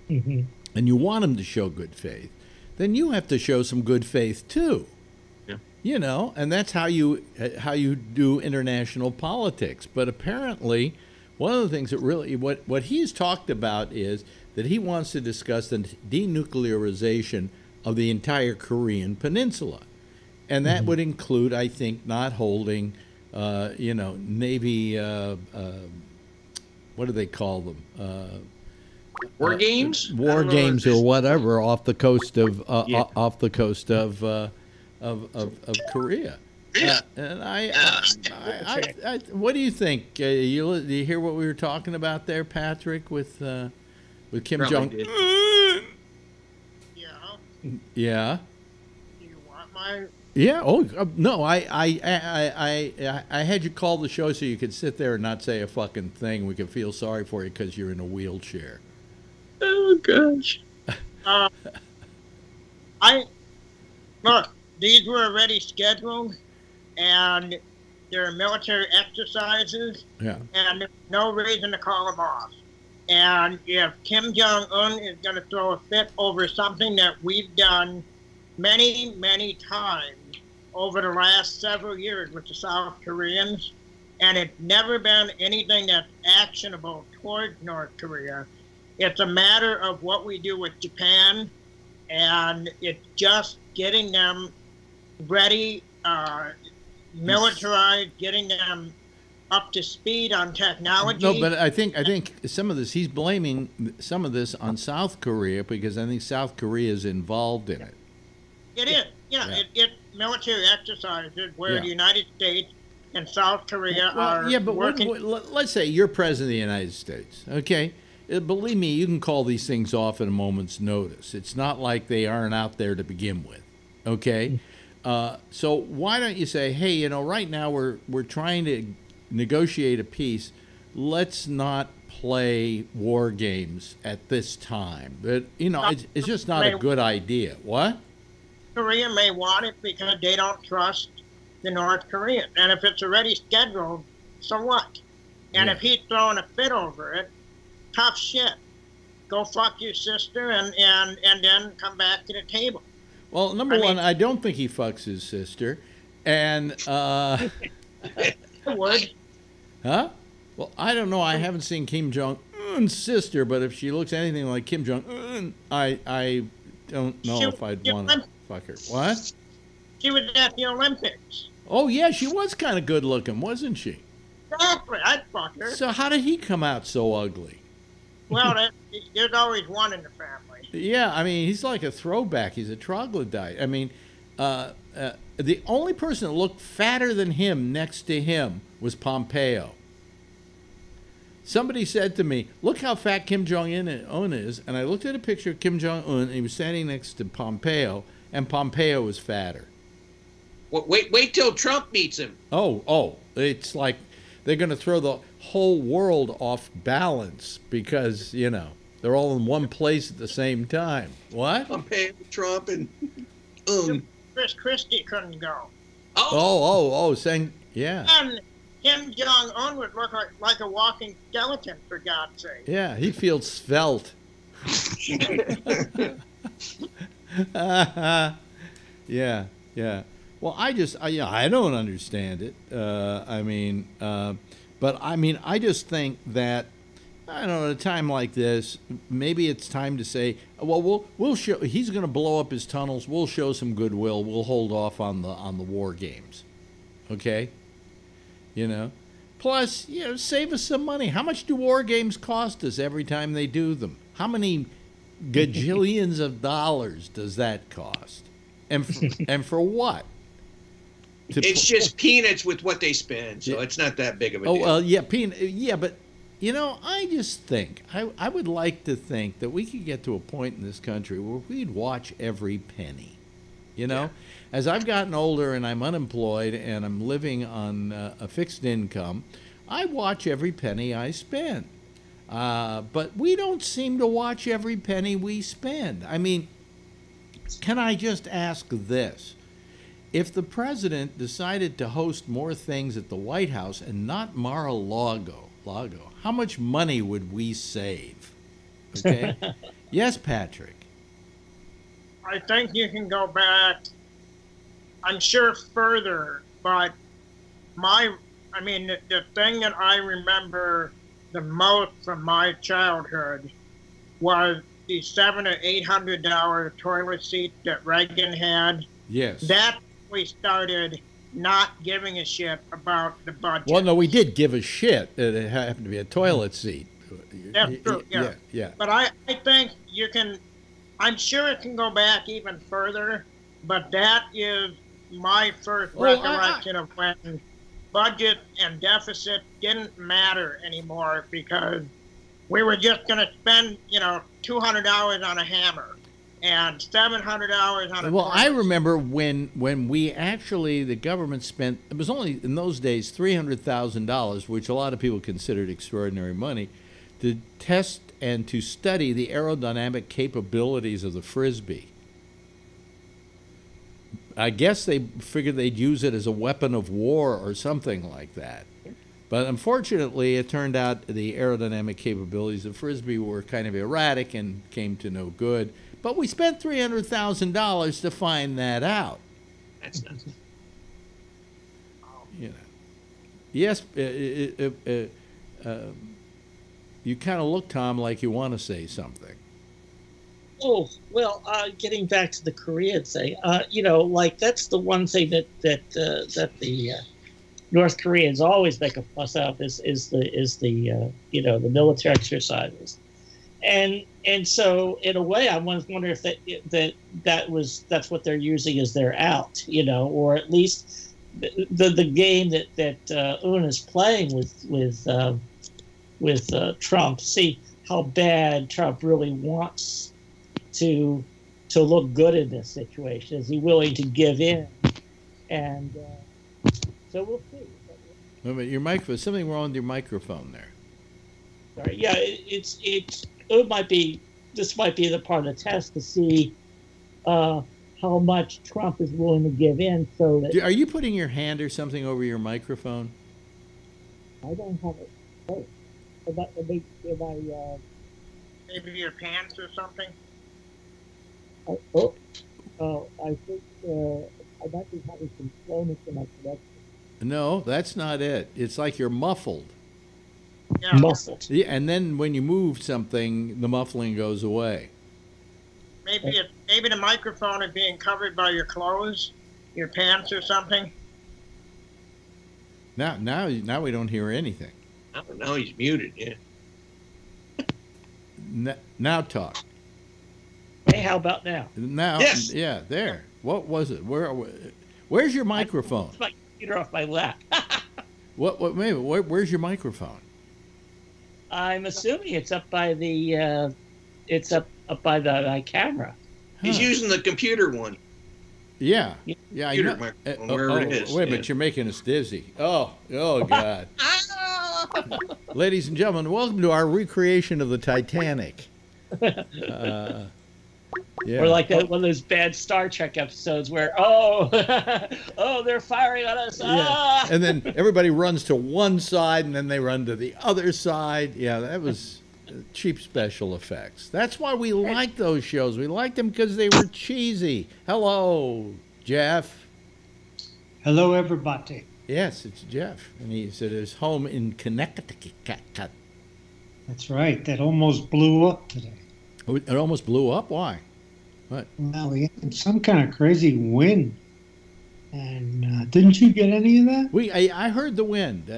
S14: and you want him to show good faith, then you have to show some good faith, too. And that's how you do international politics. But apparently, one of the things that really what he's talked about is that he wants to discuss the denuclearization of the entire Korean peninsula, and that would include, I think, not holding, Navy. What do they call them?
S16: War games.
S14: War games or whatever off the coast of Korea. And I what do you think? Do you hear what we were talking about there, Patrick, with Kim Jong? Yeah.
S17: Do you want my?
S14: Yeah. Oh no. I had you call the show so you could sit there and not say a fucking thing. We could feel sorry for you because you're in a wheelchair.
S16: Oh gosh.
S17: Look. These were already scheduled, and they're military exercises, and there's no reason to call them off. And if Kim Jong-un is going to throw a fit over something that we've done many, many times over the last several years with the South Koreans, and it's never been anything that's actionable towards North Korea, it's a matter of what we do with Japan, and it's just getting them ready, militarized, getting them up to speed on technology.
S14: No, but I think some of this, he's blaming some of this on South Korea because I think South Korea is involved in it.
S17: It is, it's military exercises where the United States and South Korea are working.
S14: Let's say you're president of the United States, okay? Believe me, you can call these things off at a moment's notice. It's not like they aren't out there to begin with, okay? So why don't you say, hey, right now we're trying to negotiate a peace. Let's not play war games at this time. But it's just not a good idea. What?
S17: Korea may want it because they don't trust the North Koreans, and if it's already scheduled, so what? And if he's throwing a fit over it, tough shit. Go fuck your sister and then come back to the table.
S14: Well, number one, I don't think he fucks his sister. And,
S17: would.
S14: Huh? Well, I don't know. I haven't seen Kim Jong-un's sister, but if she looks anything like Kim Jong-un, I don't know if I'd want to fuck her. What?
S17: She was at the Olympics.
S14: Oh, yeah, she was kind of good looking, wasn't she?
S17: Exactly. I'd fuck her.
S14: So how did he come out so ugly?
S17: Well, there's always one in the family.
S14: Yeah, I mean, he's like a throwback. He's a troglodyte. I mean, the only person that looked fatter than him next to him was Pompeo. Somebody said to me, look how fat Kim Jong-un is. And I looked at a picture of Kim Jong-un, and he was standing next to Pompeo, and Pompeo was fatter.
S16: Well, wait till Trump meets him.
S14: Oh, it's like they're going to throw the whole world off balance because, you know, they're all in one place at the same time. What?
S16: Pompeo, Trump, and
S17: Chris Christie couldn't go.
S14: Oh, saying, yeah.
S17: And Kim Jong-un would look like a walking skeleton, for God's sake.
S14: Yeah, he feels svelte. Yeah. Well, I don't understand it. But I just think that, I don't know, at a time like this, maybe it's time to say, well, we'll show. He's going to blow up his tunnels. We'll show some goodwill. We'll hold off on the war games, okay? You know, plus, you know, save us some money. How much do war games cost us every time they do them? How many gajillions of dollars does that cost? And for what?
S16: It's just peanuts with what they spend, so it's not that big of a deal.
S14: Oh, well, yeah, but, you know, I just think, I would like to think that we could get to a point in this country where we'd watch every penny. You know, as I've gotten older and I'm unemployed and I'm living on a fixed income, I watch every penny I spend. But we don't seem to watch every penny we spend. I mean, can I just ask this? If the president decided to host more things at the White House and not Mar-a-Lago, how much money would we save? Okay? Yes, Patrick.
S17: I think you can go back, I'm sure further, but the thing that I remember the most from my childhood was the $700 or $800 toilet seat that Reagan had.
S14: Yes.
S17: That we started not giving a shit about the budget.
S14: Well, no, we did give a shit. It happened to be a toilet seat.
S17: That's true, yeah. But I think you can, I'm sure it can go back even further, but that is my first recollection of when budget and deficit didn't matter anymore because we were just going to spend, $200 on a hammer and $700 on a
S14: Well, I remember when we actually, the government spent, it was only in those days $300,000, which a lot of people considered extraordinary money, to test and to study the aerodynamic capabilities of the Frisbee. I guess they figured they'd use it as a weapon of war or something like that. But unfortunately, it turned out the aerodynamic capabilities of Frisbee were kind of erratic and came to no good. But we spent $300,000 to find that out.
S16: That's nuts.
S14: Yes, you kind of look, Tom, like you want to say something.
S15: Oh, well, getting back to the Korean thing, that's the one thing that the North Koreans always make a fuss out is the military exercises, and so in a way I wonder if that's what they're using as their out, or at least the game that Un is playing with Trump. See how bad Trump really wants to look good in this situation. Is he willing to give in? And so we'll see.
S14: Wait a minute, your microphone. Something wrong with your microphone there.
S15: Sorry. Yeah, it might be. This might be the part of the test to see how much Trump is willing to give in. So that
S14: are you putting your hand or something over your microphone?
S15: I don't have it. Oh, maybe
S17: your pants or something?
S15: I think I might be having some slowness in my connection.
S14: No, that's not it. It's like you're muffled.
S17: Yeah.
S15: Muffled.
S14: Yeah, and then when you move something, the muffling goes away.
S17: Maybe the microphone is being covered by your clothes, your pants or something.
S14: Now we don't hear anything.
S16: Now he's muted. Yeah.
S14: Now talk.
S15: Hey, how about now?
S14: Now,
S16: yes.
S14: Yeah, there. What was it? Where's your microphone?
S15: It's my computer off my lap.
S14: Where's your microphone?
S15: I'm assuming it's up by the by the camera.
S16: He's using the computer one.
S14: Yeah, I know.
S16: Wherever it is.
S14: Wait a minute, you're making us dizzy. Oh God. Ladies and gentlemen, welcome to our recreation of the Titanic. Yeah.
S15: Or like one of those bad Star Trek episodes where, they're firing on us.
S14: Yeah.
S15: Ah!
S14: And then everybody runs to one side and then they run to the other side. Yeah, that was cheap special effects. That's why we like those shows. We liked them because they were cheesy. Hello, Jeff.
S18: Hello, everybody.
S14: Yes, it's Jeff. And he's at his home in Connecticut.
S18: That's right. That almost blew up today.
S14: It almost blew up? Why? What?
S18: Well, we had some kind of crazy wind. And didn't you get any of that?
S14: I heard the wind.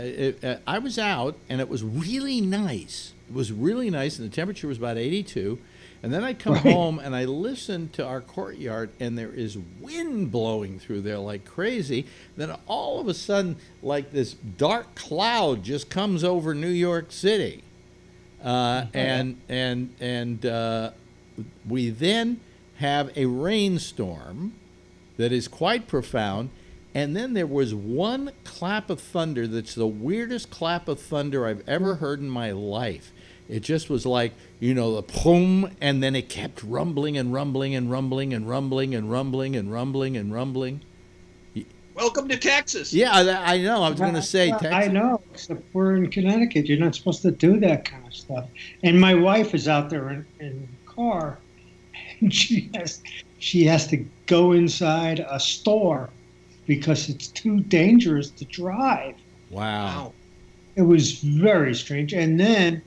S14: I was out, and it was really nice. It was really nice, and the temperature was about 82. And then I come home, and I listen to our courtyard, and there is wind blowing through there like crazy. Then all of a sudden, like this dark cloud just comes over New York City. And we then have a rainstorm that is quite profound, and then there was one clap of thunder that's the weirdest clap of thunder I've ever heard in my life. It just was like, the boom, and then it kept rumbling and rumbling and rumbling and rumbling and rumbling and rumbling and rumbling.
S16: Welcome to Texas.
S14: Yeah, I know. I was going to say Texas.
S18: I know, except we're in Connecticut. You're not supposed to do that kind of stuff. And my wife is out there in the car, and she has to go inside a store because it's too dangerous to drive.
S14: Wow.
S18: It was very strange. And then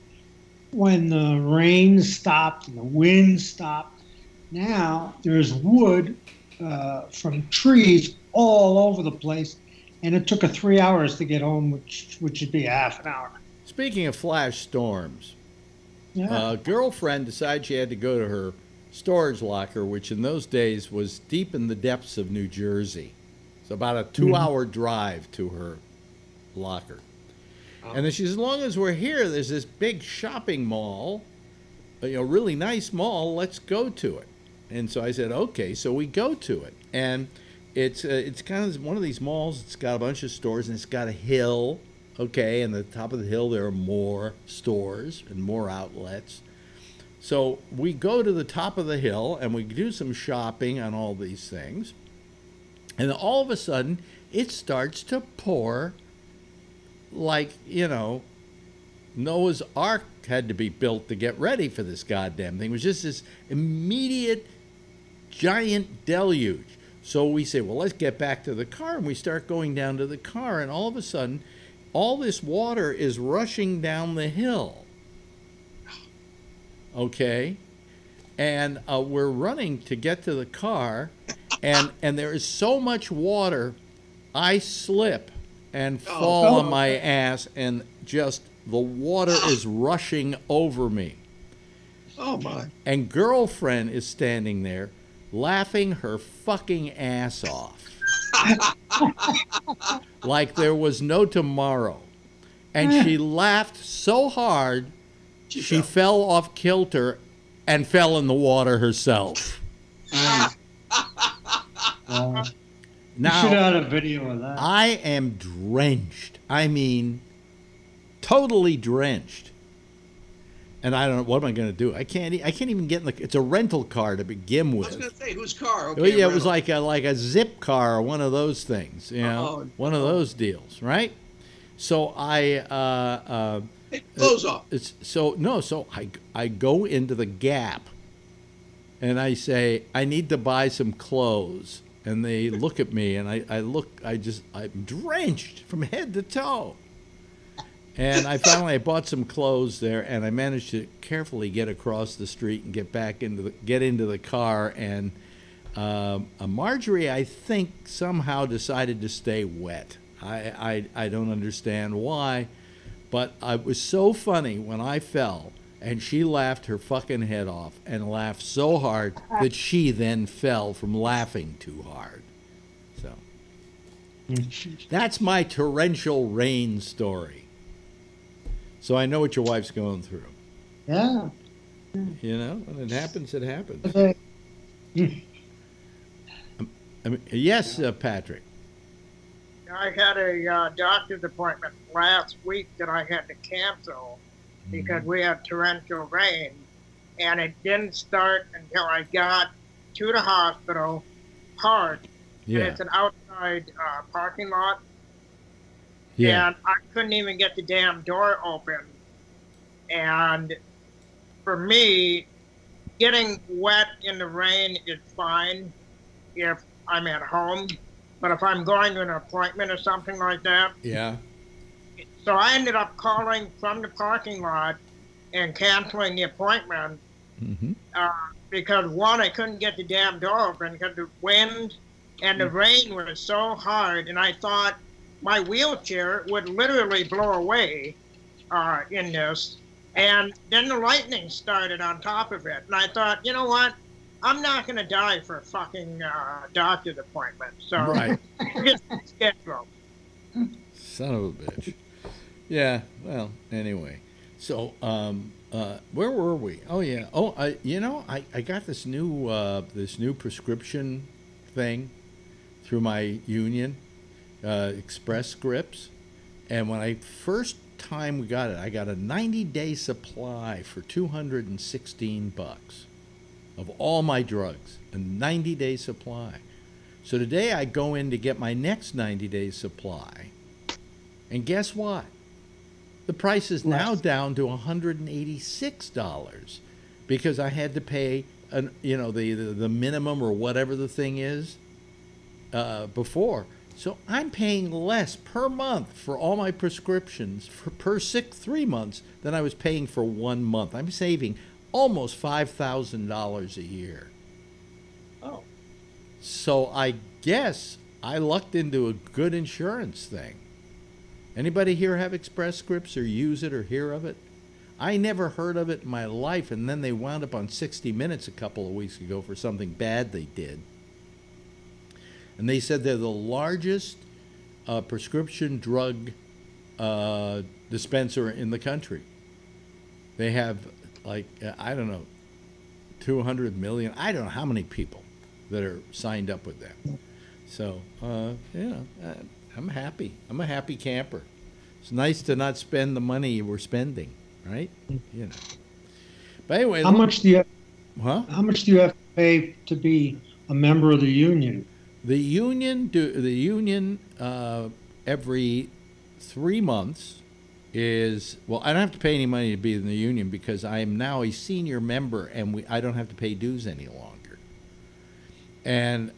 S18: when the rain stopped and the wind stopped, now there's wood from trees all over the place, and it took her 3 hours to get home, which would be half an hour.
S14: Speaking of flash storms,
S18: Yeah.
S14: a girlfriend decided she had to go to her storage locker, which in those days was deep in the depths of New Jersey. It's about a 2-hour drive to her locker. And then she says, as long as we're here, there's this big shopping mall, really nice mall, let's go to it. And so I said, okay, so we go to it. And it's kind of one of these malls. It's got a bunch of stores, and it's got a hill, okay, and at the top of the hill there are more stores and more outlets. So we go to the top of the hill, and we do some shopping on all these things. And all of a sudden, it starts to pour like, Noah's Ark had to be built to get ready for this goddamn thing. It was just this immediate giant deluge. So we say, well, let's get back to the car, and we start going down to the car, and all of a sudden, all this water is rushing down the hill. Okay? And we're running to get to the car, and there is so much water, I slip and fall on my ass, and just the water is rushing over me.
S16: Oh, my.
S14: And girlfriend is standing there laughing her fucking ass off. Like there was no tomorrow. And she laughed so hard, she fell off kilter and fell in the water herself. Now,
S18: you should have a video of that.
S14: I am drenched. I mean, totally drenched. And I don't know, what am I going to do? I can't even get in the. It's a rental car to begin with.
S16: I was going to say, whose car? Okay,
S14: well, yeah, it was like a zip car or one of those things, one of those deals, right? So I
S16: Clothes off.
S14: So I go into the Gap, and I say I need to buy some clothes, and they look at me, and I'm drenched from head to toe. And I bought some clothes there, and I managed to carefully get across the street and get into the car. And Marjorie, I think, somehow decided to stay wet. I don't understand why, but it was so funny when I fell, and she laughed her fucking head off and laughed so hard that she then fell from laughing too hard. So that's my torrential rain story. So I know what your wife's going through.
S18: Yeah.
S14: You know, when it happens, it happens. Yes, Patrick.
S17: I had a doctor's appointment last week that I had to cancel because we had torrential rain, and it didn't start until I got to the hospital, parked, and it's an outside parking lot, and I couldn't even get the damn door open. And for me, getting wet in the rain is fine if I'm at home. But if I'm going to an appointment or something like that.
S14: Yeah.
S17: So I ended up calling from the parking lot and canceling the appointment because, one, I couldn't get the damn door open because the wind and the rain was so hard. And I thought my wheelchair would literally blow away in this. And then the lightning started on top of it. And I thought, you know what? I'm not going to die for a fucking doctor's appointment. So, just schedule.
S14: Son of a bitch. Yeah, well, anyway. So, where were we? Oh, yeah. Oh, I got this new prescription thing through my union, Express Scripts. And when I first time we got it, I got a 90-day supply for $216. Of all my drugs, a 90-day supply. So today I go in to get my next 90-day supply, and guess what? The price is now down to $186 because I had to pay, the minimum or whatever the thing is before. So I'm paying less per month for all my prescriptions per 3 months than I was paying for 1 month. I'm saving almost $5,000 a year.
S15: Oh.
S14: So I guess I lucked into a good insurance thing. Anybody here have Express Scripts or use it or hear of it? I never heard of it in my life, and then they wound up on 60 Minutes a couple of weeks ago for something bad they did. And they said they're the largest prescription drug dispenser in the country. They have I don't know, 200 million. I don't know how many people that are signed up with them. So, I'm happy. I'm a happy camper. It's nice to not spend the money we're spending, right? You know. But anyway,
S18: how much do you
S14: have
S18: to pay to be a member of the union?
S14: The union every 3 months is, well, I don't have to pay any money to be in the union because I am now a senior member and I don't have to pay dues any longer. And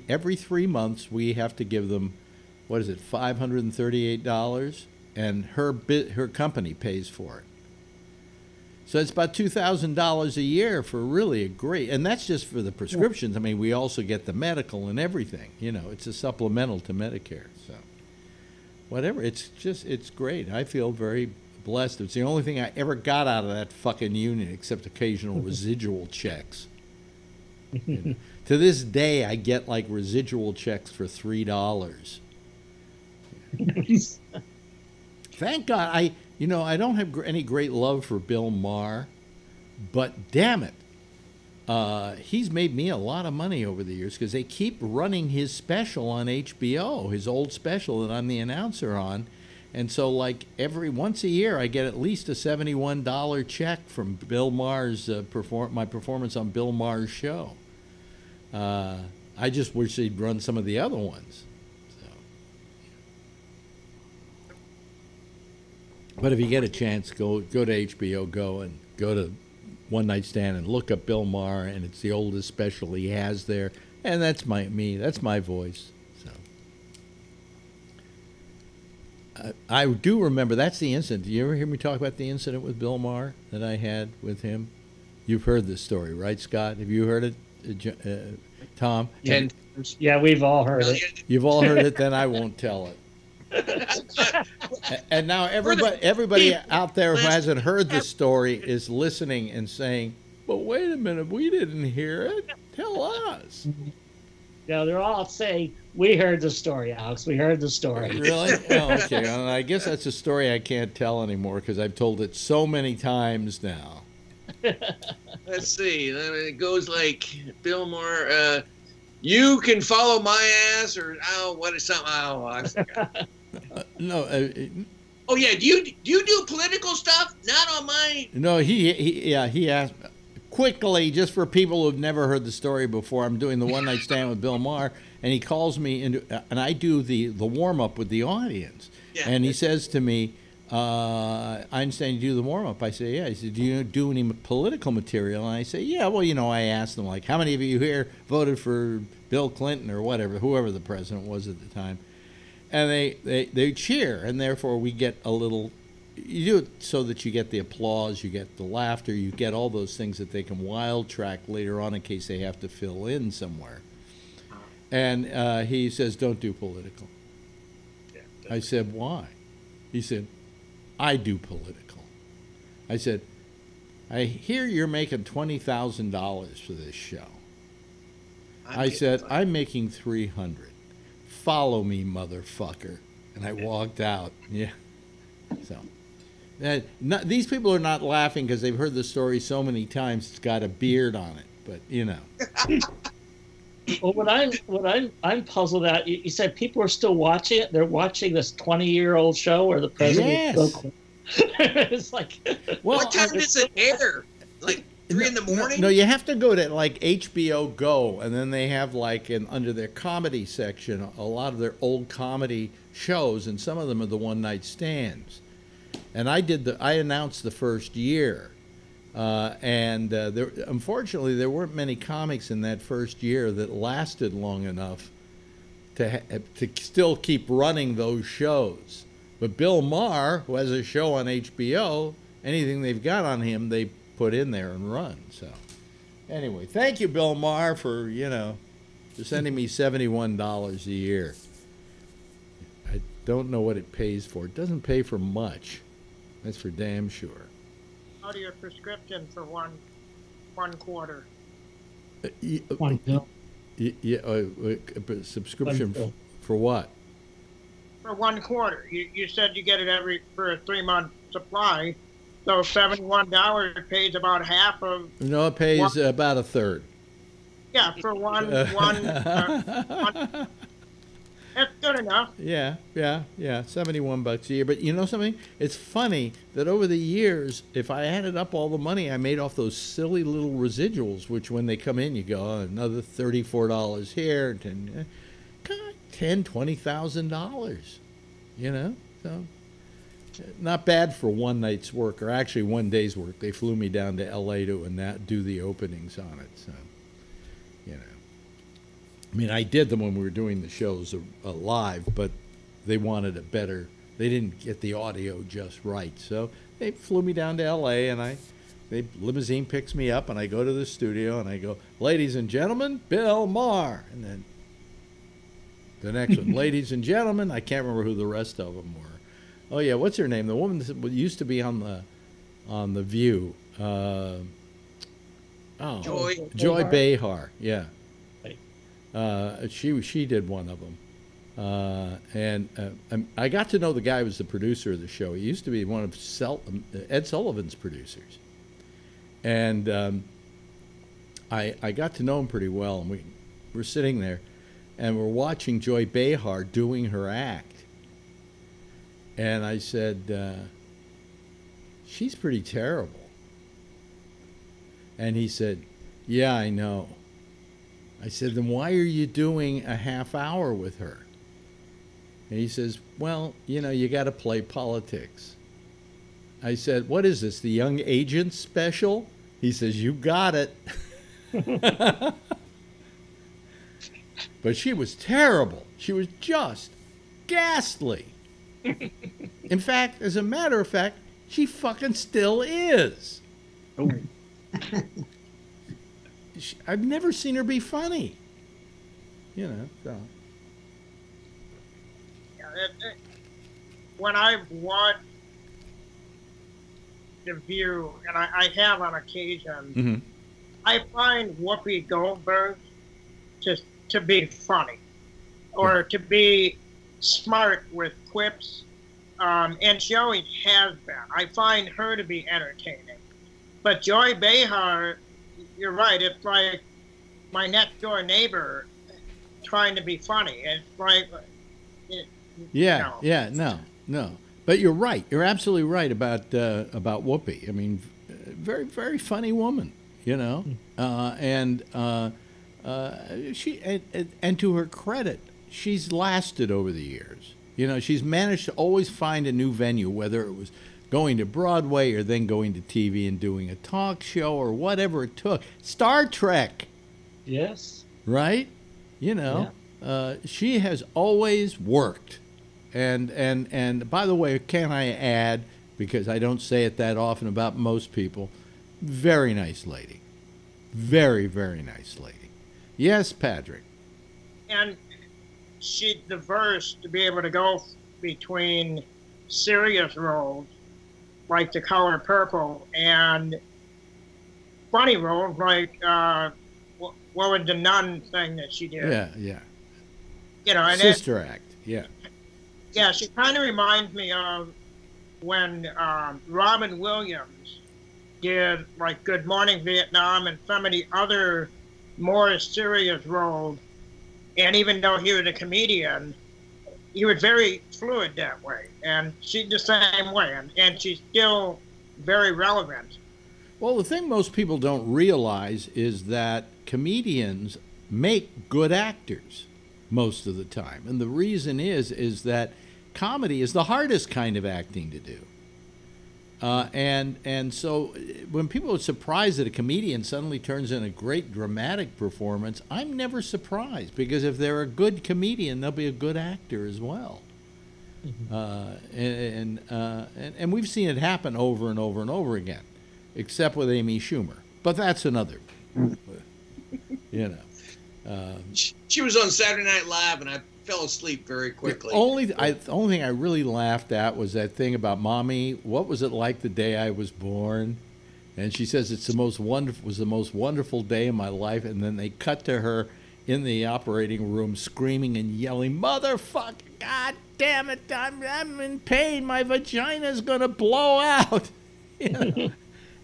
S14: every 3 months we have to give them, what is it, $538, and her company pays for it. So it's about $2,000 a year for really a great, and that's just for the prescriptions. I mean, we also get the medical and everything. You know, it's a supplemental to Medicare. So whatever, it's great. I feel very blessed. It's the only thing I ever got out of that fucking union, except occasional residual checks. You know, to this day, I get like residual checks for $3. Thank God. I don't have any great love for Bill Maher, but damn it, he's made me a lot of money over the years because they keep running his special on HBO, his old special that I'm the announcer on. And so, like, once a year, I get at least a $71 check from Bill Maher's my performance on Bill Maher's show. I just wish they'd run some of the other ones. So, But if you get a chance, go to HBO Go and go to One Night Stand and look up Bill Maher, and it's the oldest special he has there, and that's me. That's my voice. So I do remember that's the incident. Did you ever hear me talk about the incident with Bill Maher that I had with him? You've heard this story, right, Scott? Have you heard it, Tom?
S15: Yeah, we've all heard it.
S14: You've all heard it. Then I won't tell it. And now everybody out there who hasn't heard the story is listening and saying, "But wait a minute, we didn't hear it. Tell us."
S15: Yeah, they're all saying, "We heard the story, Alex. We heard the story."
S14: Really? Oh, okay. Well, I guess that's a story I can't tell anymore because I've told it so many times now.
S16: Let's see. It goes like Bill Maher. You can follow my ass, or what is something? I forgot.
S14: No.
S16: Oh yeah. Do you do political stuff? Not on my.
S14: No. He asked quickly, just for people who've never heard the story before. I'm doing the One Night Stand with Bill Maher, and he calls me and I do the warm up with the audience. Yeah. And he says to me, "I understand you do the warm up." I say, "Yeah." He said, "Do you do any political material?" And I say, "Yeah." Well, I asked them like, "How many of you here voted for Bill Clinton or whatever, whoever the president was at the time?" And they cheer, and therefore we get a little. You do it so that you get the applause, you get the laughter, you get all those things that they can wild track later on in case they have to fill in somewhere. And he says, "Don't do political." I said, "Why?" He said, "I do political." I said, "I hear you're making $20,000 for this show." I said, "I'm making $300. Follow me, motherfucker." And I walked out. Yeah. So these people are not laughing because they've heard the story so many times. It's got a beard on it, but
S15: Well, what I'm puzzled at. You said people are still watching it. They're watching this 20-year-old show where the president.
S14: Yes.
S15: It's like,
S16: what time does it air? Like 3 in the morning?
S14: No, you have to go to like HBO Go, and then they have like under their comedy section a lot of their old comedy shows, and some of them are the one night stands. And I announced the first year, and unfortunately there weren't many comics in that first year that lasted long enough to still keep running those shows. But Bill Maher, who has a show on HBO, anything they've got on him, they put in there and run. So, anyway, thank you, Bill Maher, for sending me $71 a year. I don't know what it pays for. It doesn't pay for much. That's for damn sure.
S17: How do your prescription for one quarter?
S18: One pill.
S14: Subscription for what?
S17: For 1 quarter. You said you get it for a 3-month supply. So $71 pays about half of. No,
S14: it pays about a third.
S17: Yeah, for one. That's good enough.
S14: Yeah. $71 a year. But you know something? It's funny that over the years, if I added up all the money I made off those silly little residuals, which when they come in, you go, another $34 here, $10,000, $20,000. So not bad for one night's work, or actually one day's work. They flew me down to L.A. to do the openings on it. So, I mean, I did them when we were doing the shows live, but they wanted it better. They didn't get the audio just right. So they flew me down to L.A., and limousine picks me up, and I go to the studio, and I go, "Ladies and gentlemen, Bill Maher." And then the next one, "Ladies and gentlemen," I can't remember who the rest of them were. Oh, yeah, what's her name? The woman that used to be on the View. Joy Behar, yeah. She did one of them, and I got to know the guy who was the producer of the show. He used to be one of Ed Sullivan's producers, and I got to know him pretty well. And we're sitting there, and we're watching Joy Behar doing her act, and I said, "She's pretty terrible," and he said, "Yeah, I know." I said, "Then why are you doing a half hour with her?" And he says, "Well, you got to play politics." I said, what is this, the Young Agent special? He says, you got it. But she was terrible. She was just ghastly. In fact, as a matter of fact, she fucking still is.
S3: Oh.
S14: I've never seen her be funny. You know, so.
S17: When I've watched The View, and I have on occasion, I find Whoopi Goldberg to be funny, or to be smart with quips, and she always has been. I find her to be entertaining. But Joy Behar, you're right, it's like my next door neighbor trying to be funny. It's like...
S14: No. But you're right. You're absolutely right about Whoopi. I mean, very, very funny woman, you know. She and to her credit, she's lasted over the years. You know, she's managed to always find a new venue, whether it was going to Broadway or then going to TV and doing a talk show or whatever it took. Star Trek.
S15: Yes.
S14: Right? You know, she has always worked. And by the way, can I add, because I don't say it that often about most people, very nice lady. Very, very nice lady. Yes, Patrick.
S17: And she's diverse to be able to go between serious roles like The Color Purple and funny roles like what was the nun thing that she did?
S14: Yeah.
S17: You know, and
S14: Sister Act. Yeah.
S17: Yeah, she kind of reminds me of when Robin Williams did like Good Morning Vietnam and some of the other more serious roles. And even though he was a comedian, he was very fluid that way. And she's the same way. And she's still very relevant.
S14: Well, the thing most people don't realize is that comedians make good actors most of the time. And the reason is that comedy is the hardest kind of acting to do. And so when people are surprised that a comedian suddenly turns in a great dramatic performance, I'm never surprised, because if they're a good comedian, they'll be a good actor as well. And we've seen it happen over and over and over again, except with Amy Schumer. But that's another, you know.
S16: She was on Saturday Night Live, and I fell asleep very quickly.
S14: The only thing I really laughed at was that thing about, Mommy, what was it like the day I was born? And she says it was the most wonderful day of my life. And then they cut to her in the operating room screaming and yelling, "Motherfucker, God damn it, I'm in pain. My vagina's gonna blow out." You know?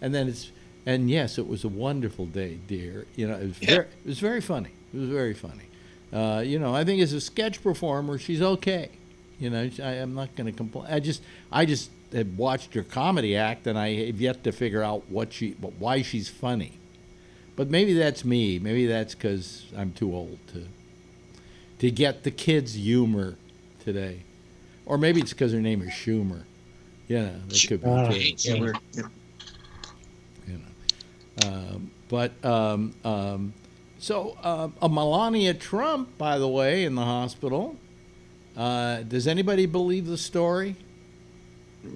S14: And yes, it was a wonderful day, dear. You know, it was very funny. It was very funny. You know, I think as a sketch performer, she's okay. You know, I'm not going to complain. I just have watched her comedy act, and I have yet to figure out why she's funny. But maybe that's me. Maybe that's because I'm too old to get the kids' humor today, or maybe it's because her name is Schumer. You know, that could be too. You know, So, Melania Trump, by the way, in the hospital. Does anybody believe the story?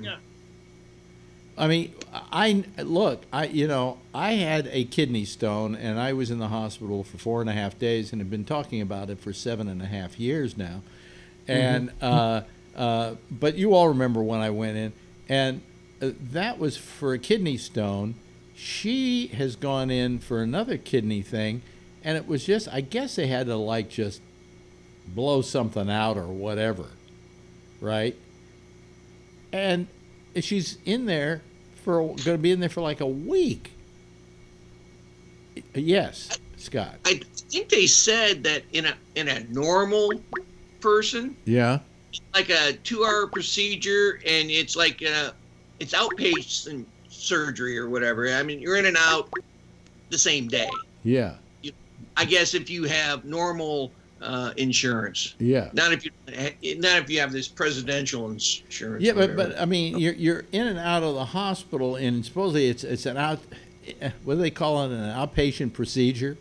S17: Yeah.
S14: I mean, I had a kidney stone, and I was in the hospital for 4.5 days, and have been talking about it for 7.5 years now. And but you all remember when I went in, and that was for a kidney stone. She has gone in for another kidney thing. And it was just, I guess they had to just blow something out or whatever, right? And she's in there going to be in there for like a week. Yes, Scott.
S16: I think they said that in a normal person, like a 2-hour procedure, and it's like it's outpatient surgery or whatever. I mean, you're in and out the same day.
S14: Yeah.
S16: I guess if you have normal
S11: insurance.
S14: Yeah.
S11: Not if you have this presidential insurance.
S14: Yeah, but I mean, you're in and out of the hospital, and supposedly it's an what do they call it, an outpatient procedure?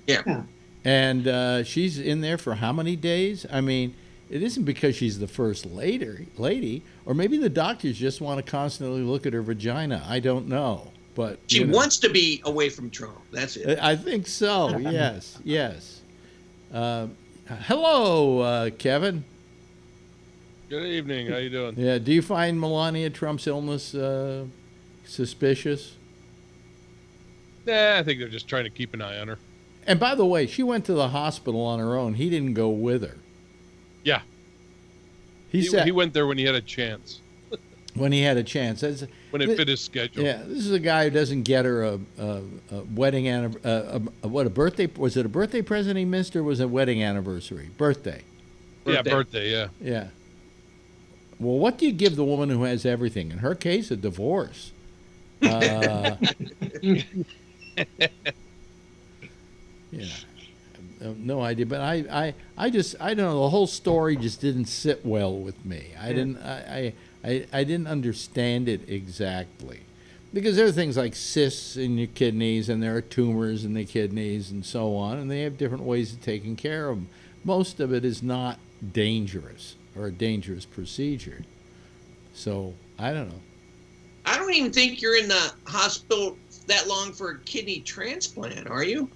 S11: Yeah.
S14: And she's in there for how many days? I mean, it isn't because she's the first lady, or maybe the doctors just want to constantly look at her vagina. I don't know, but
S11: she wants to be away from Trump. That's it.
S14: I think so. Yes, yes. Hello, Kevin.
S19: Good evening. How you doing?
S14: Yeah. Do you find Melania Trump's illness suspicious?
S19: Nah, I think they're just trying to keep an eye on her.
S14: And by the way, she went to the hospital on her own. He didn't go with her.
S19: Yeah. He went there when he had a chance.
S14: When he had a chance.
S19: When it fit his schedule.
S14: Yeah, this is a guy who doesn't get her a wedding anniversary. What, a birthday? Was it a birthday present he missed, or was it a wedding anniversary? Birthday.
S19: Yeah, birthday, yeah.
S14: Yeah. Well, what do you give the woman who has everything? In her case, a divorce. Yeah. No idea, but I don't know. The whole story just didn't sit well with me. I didn't understand it exactly, because there are things like cysts in your kidneys, and there are tumors in the kidneys, and so on, and they have different ways of taking care of them. Most of it is not dangerous or a dangerous procedure. So I don't know.
S11: I don't even think you're in the hospital that long for a kidney transplant, are you?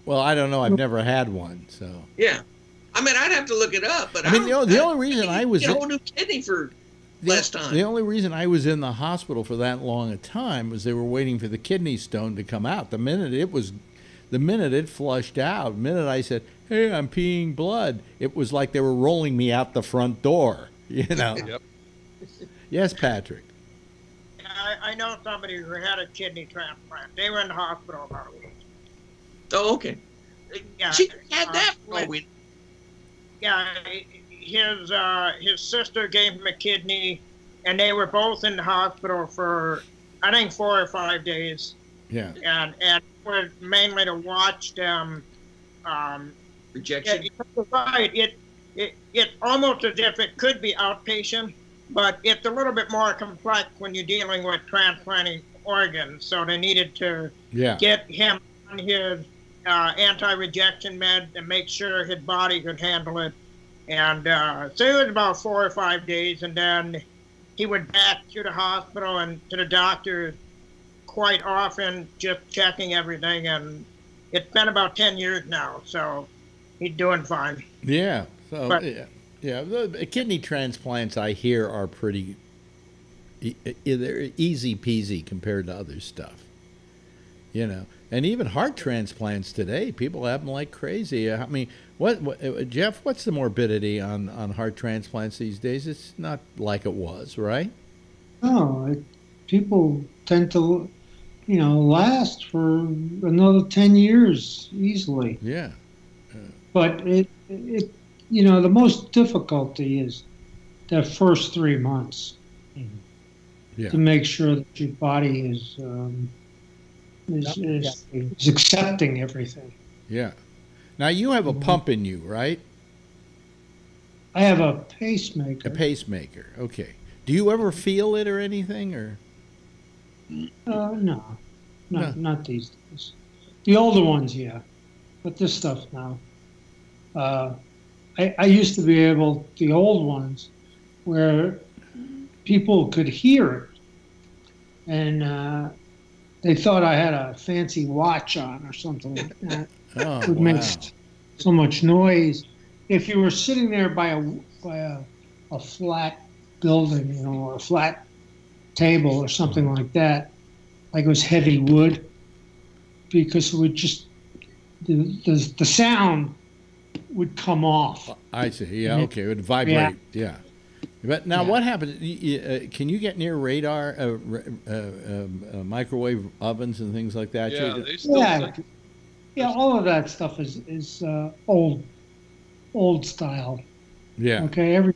S14: Well, I don't know. I've never had one, so.
S11: Yeah, I mean, I'd have to look it up, but
S14: I mean, the only reason I was
S11: get a whole new kidney for less time.
S14: The only reason I was in the hospital for that long a time was they were waiting for the kidney stone to come out. The minute it flushed out, the minute I said, "Hey, I'm peeing blood," it was like they were rolling me out the front door. You know.
S19: Yep.
S14: Yes, Patrick.
S17: I know somebody who had a kidney transplant. They were in the hospital about a week.
S11: Oh, okay.
S17: Yeah,
S11: she had that for a week.
S17: Yeah, his sister gave him a kidney, and they were both in the hospital for, I think, 4 or 5 days.
S14: Yeah.
S17: And it was mainly to watch them.
S11: Rejection.
S17: Right. It's almost as if it could be outpatient, but it's a little bit more complex when you're dealing with transplanting organs. So they needed to get him on his anti-rejection med and make sure his body could handle it. And so it was about 4 or 5 days, and then he went back to the hospital and to the doctor quite often, just checking everything. And it's been about 10 years now, so he's doing fine.
S14: Yeah. So yeah, the kidney transplants I hear are pretty. They're easy peasy compared to other stuff. You know, and even heart transplants today, people have them like crazy. I mean, what Jeff? What's the morbidity on heart transplants these days? It's not like it was, right?
S18: No, people tend to, last for another 10 years easily.
S14: Yeah.
S18: But it the most difficulty is the first 3 months. To make sure that your body is accepting everything.
S14: Yeah. Now you have a pump in you, right?
S18: I have a pacemaker.
S14: A pacemaker. Okay. Do you ever feel it or anything, or?
S18: No, not these days. The older ones, yeah, but this stuff now. I used to be able, the old ones, where people could hear it, and they thought I had a fancy watch on or something like that.
S14: Oh,
S18: it would make so much noise. If you were sitting there by a flat building, or a flat table or something like that, like it was heavy wood, because it would just the sound would come off.
S14: I see. Yeah. Okay. It would vibrate. Yeah. But now, what happens? Can you get near radar, microwave ovens and things like that?
S19: Yeah, they still
S18: all of that stuff is old style.
S14: Yeah.
S18: Okay.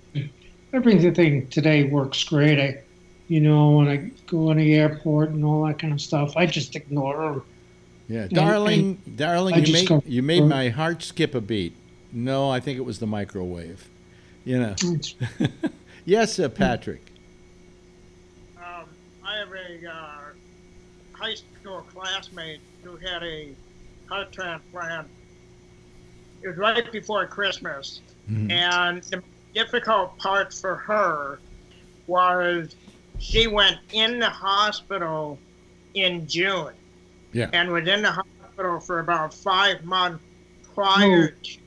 S18: Everything today works great. When I go in the airport and all that kind of stuff, I just ignore them.
S14: Yeah, darling, you made my heart skip a beat. No, I think it was the microwave. You know. Yes, Patrick.
S17: I have a high school classmate who had a heart transplant. It was right before Christmas. Mm-hmm. And the difficult part for her was she went in the hospital in June.
S14: Yeah.
S17: And was in the hospital for about 5 months prior to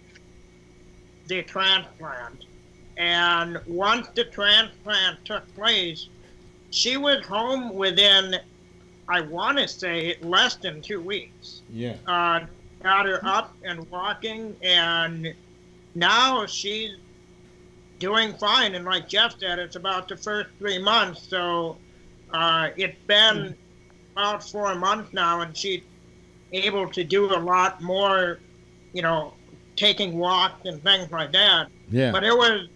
S17: the transplant. And once the transplant took place, she was home within, I want to say, less than 2 weeks.
S14: Yeah.
S17: Got her up and walking, and now she's doing fine. And like Jeff said, it's about the first 3 months. So it's been about 4 months now, and she's able to do a lot more, you know, taking walks and things like that.
S14: Yeah.
S17: But it was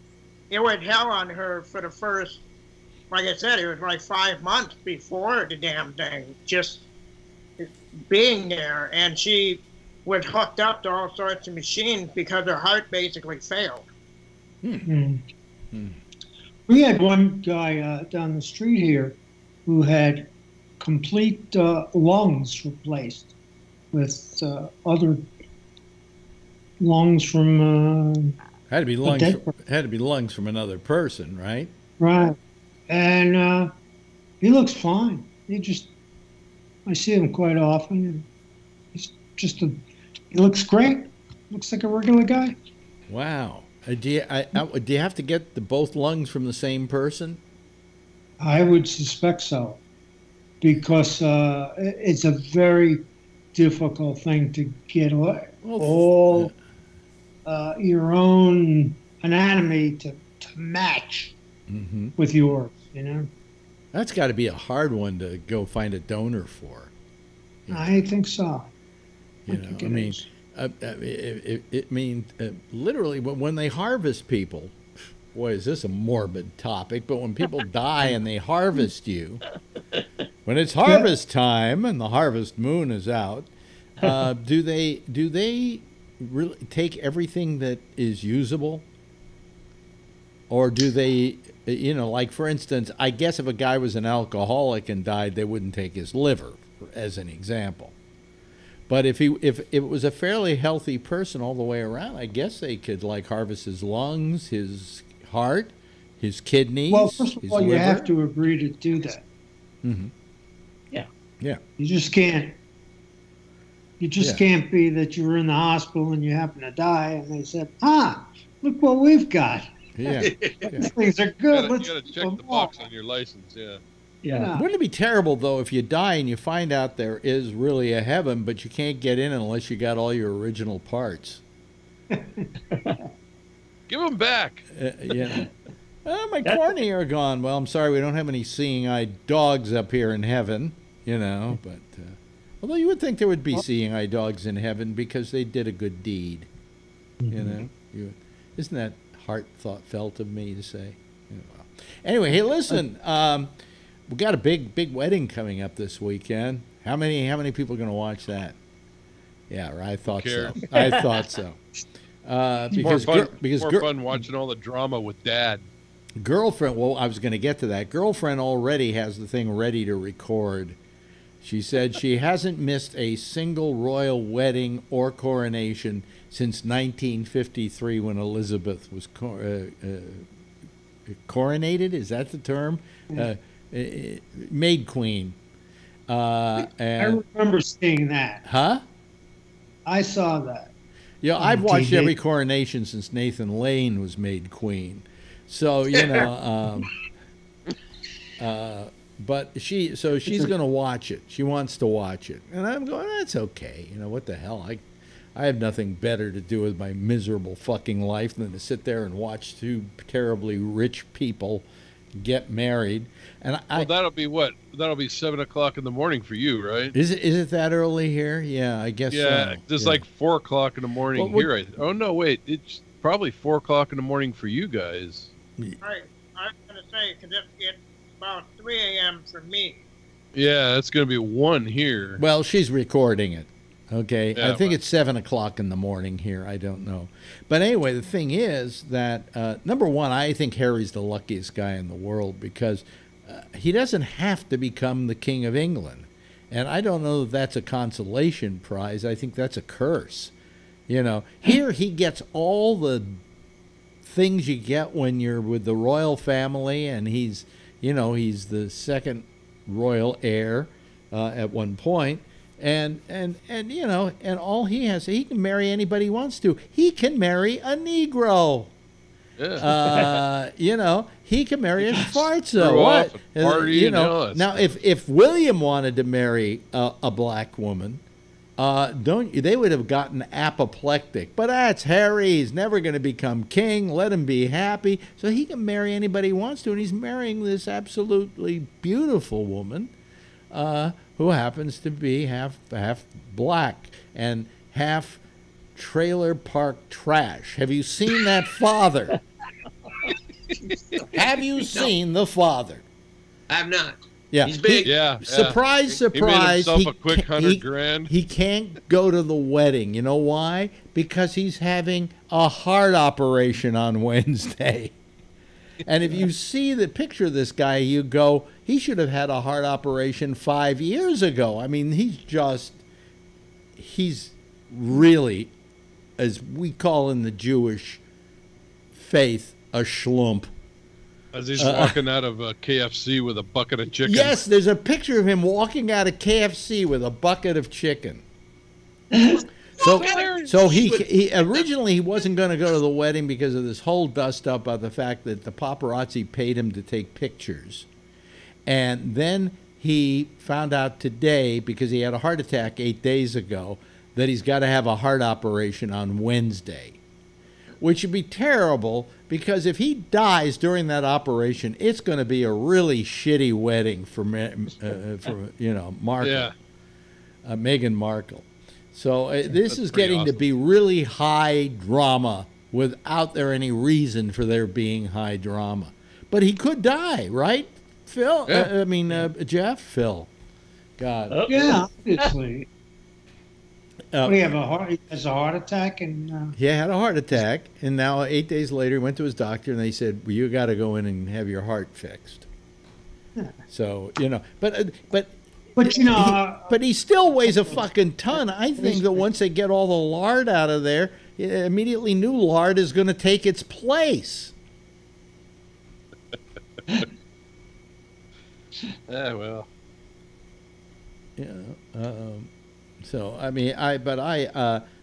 S17: hell on her for the first, like I said, it was like 5 months before the damn thing, just being there. And she was hooked up to all sorts of machines because her heart basically failed.
S18: We had one guy down the street here who had complete lungs replaced with other lungs from
S14: had to be lungs from another person, right?
S18: Right. And he looks fine. I see him quite often. And he looks great. Looks like a regular guy.
S14: Wow. Do you have to get both lungs from the same person?
S18: I would suspect so, because it's a very difficult thing to get all your own anatomy to match with yours, you know?
S14: That's got to be a hard one to go find a donor for.
S18: I think so.
S14: You know, I mean, it means literally when they harvest people, boy, is this a morbid topic, but when people die and they harvest you, when it's harvest time and the harvest moon is out, do they really take everything that is usable? Or do they, you know, like for instance, I guess if a guy was an alcoholic and died, they wouldn't take his liver, as an example. But if it was a fairly healthy person all the way around, I guess they could like harvest his lungs, his heart, his kidneys.
S18: Well, first of all, you
S14: liver.
S18: have to agree to do that.
S14: Mm-hmm.
S15: Yeah.
S14: Yeah.
S18: You just can't. You just can't be that you're in the hospital and you happen to die, and they said, look what we've got.
S14: Yeah.
S18: These things are good.
S19: You got to check the box on your license,
S14: Yeah. Wouldn't it be terrible, though, if you die and you find out there is really a heaven, but you can't get in unless you got all your original parts?
S19: Give them back.
S14: Yeah. My cornea are gone. Well, I'm sorry, we don't have any seeing-eyed dogs up here in heaven, you know. But although you would think there would be seeing-eyed dogs in heaven because they did a good deed, you know. Isn't that heartfelt of me to say? Well. Anyway, hey, listen. We got a big wedding coming up this weekend. How many people are going to watch that? Yeah, I thought so. I thought so. Because
S19: more fun watching all the drama with Dad.
S14: Girlfriend. Well, I was going to get to that. Girlfriend already has the thing ready to record. She said she hasn't missed a single royal wedding or coronation since 1953 when Elizabeth was coronated. Is that the term? Made queen.
S18: I remember seeing that.
S14: Huh?
S18: I saw that.
S14: Yeah, I've watched every coronation since Nathan Lane was made queen. So, you know, but she's going to watch it. She wants to watch it. And I'm going, that's okay. You know, what the hell? I have nothing better to do with my miserable fucking life than to sit there and watch two terribly rich people get married. And
S19: that'll be what? That'll be 7 o'clock in the morning for you, right?
S14: Is it that early here? Yeah, I guess.
S19: Yeah, it's like 4 o'clock in the morning here. Oh no, wait, it's probably 4 o'clock in the morning for you guys.
S17: Right, I was gonna say because it's about 3 a.m. for me.
S19: Yeah, it's gonna be 1 here.
S14: Well, she's recording it. Okay,
S19: Yeah,
S14: I think it's 7 o'clock in the morning here. I don't know, but anyway, the thing is that number one, I think Harry's the luckiest guy in the world because he doesn't have to become the King of England, and I don't know if that's a consolation prize. I think that's a curse. You know, here he gets all the things you get when you're with the royal family, and he's the second royal heir at one point. And all he has, he can marry anybody he wants to. He can marry a Negro.
S19: Yeah.
S14: He can marry a Schwarzer. What? Now, if William wanted to marry a black woman, they would have gotten apoplectic. But that's Harry. He's never going to become king. Let him be happy. So he can marry anybody he wants to, and he's marrying this absolutely beautiful woman. Who happens to be half black and half trailer park trash. Have you seen that father? Have you seen the father?
S16: I have not.
S14: Yeah.
S16: He's big.
S14: Surprise, surprise.
S19: He made himself a quick $100,000.
S14: He can't go to the wedding. You know why? Because he's having a heart operation on Wednesday. And if you see the picture of this guy, you go, he should have had a heart operation 5 years ago. I mean, he's really, as we call in the Jewish faith, a schlump.
S19: As he's walking out of a KFC with a bucket of chicken.
S14: Yes, there's a picture of him walking out of KFC with a bucket of chicken. So he originally he wasn't going to go to the wedding because of this whole dust up of the fact that the paparazzi paid him to take pictures. And then he found out today, because he had a heart attack 8 days ago, that he's got to have a heart operation on Wednesday, which would be terrible because if he dies during that operation, it's going to be a really shitty wedding for Markle, Meghan Markle. So this is getting awesome to be really high drama without there any reason for there being high drama. But he could die, right, Phil? Yeah. Jeff? Phil. God.
S18: Yeah, obviously. He has a heart attack?
S14: He had a heart attack, and now 8 days later he went to his doctor, and they said, well, you got to go in and have your heart fixed. So, But he still weighs a fucking ton. I think that once they get all the lard out of there, immediately new lard is going to take its place.
S19: Well.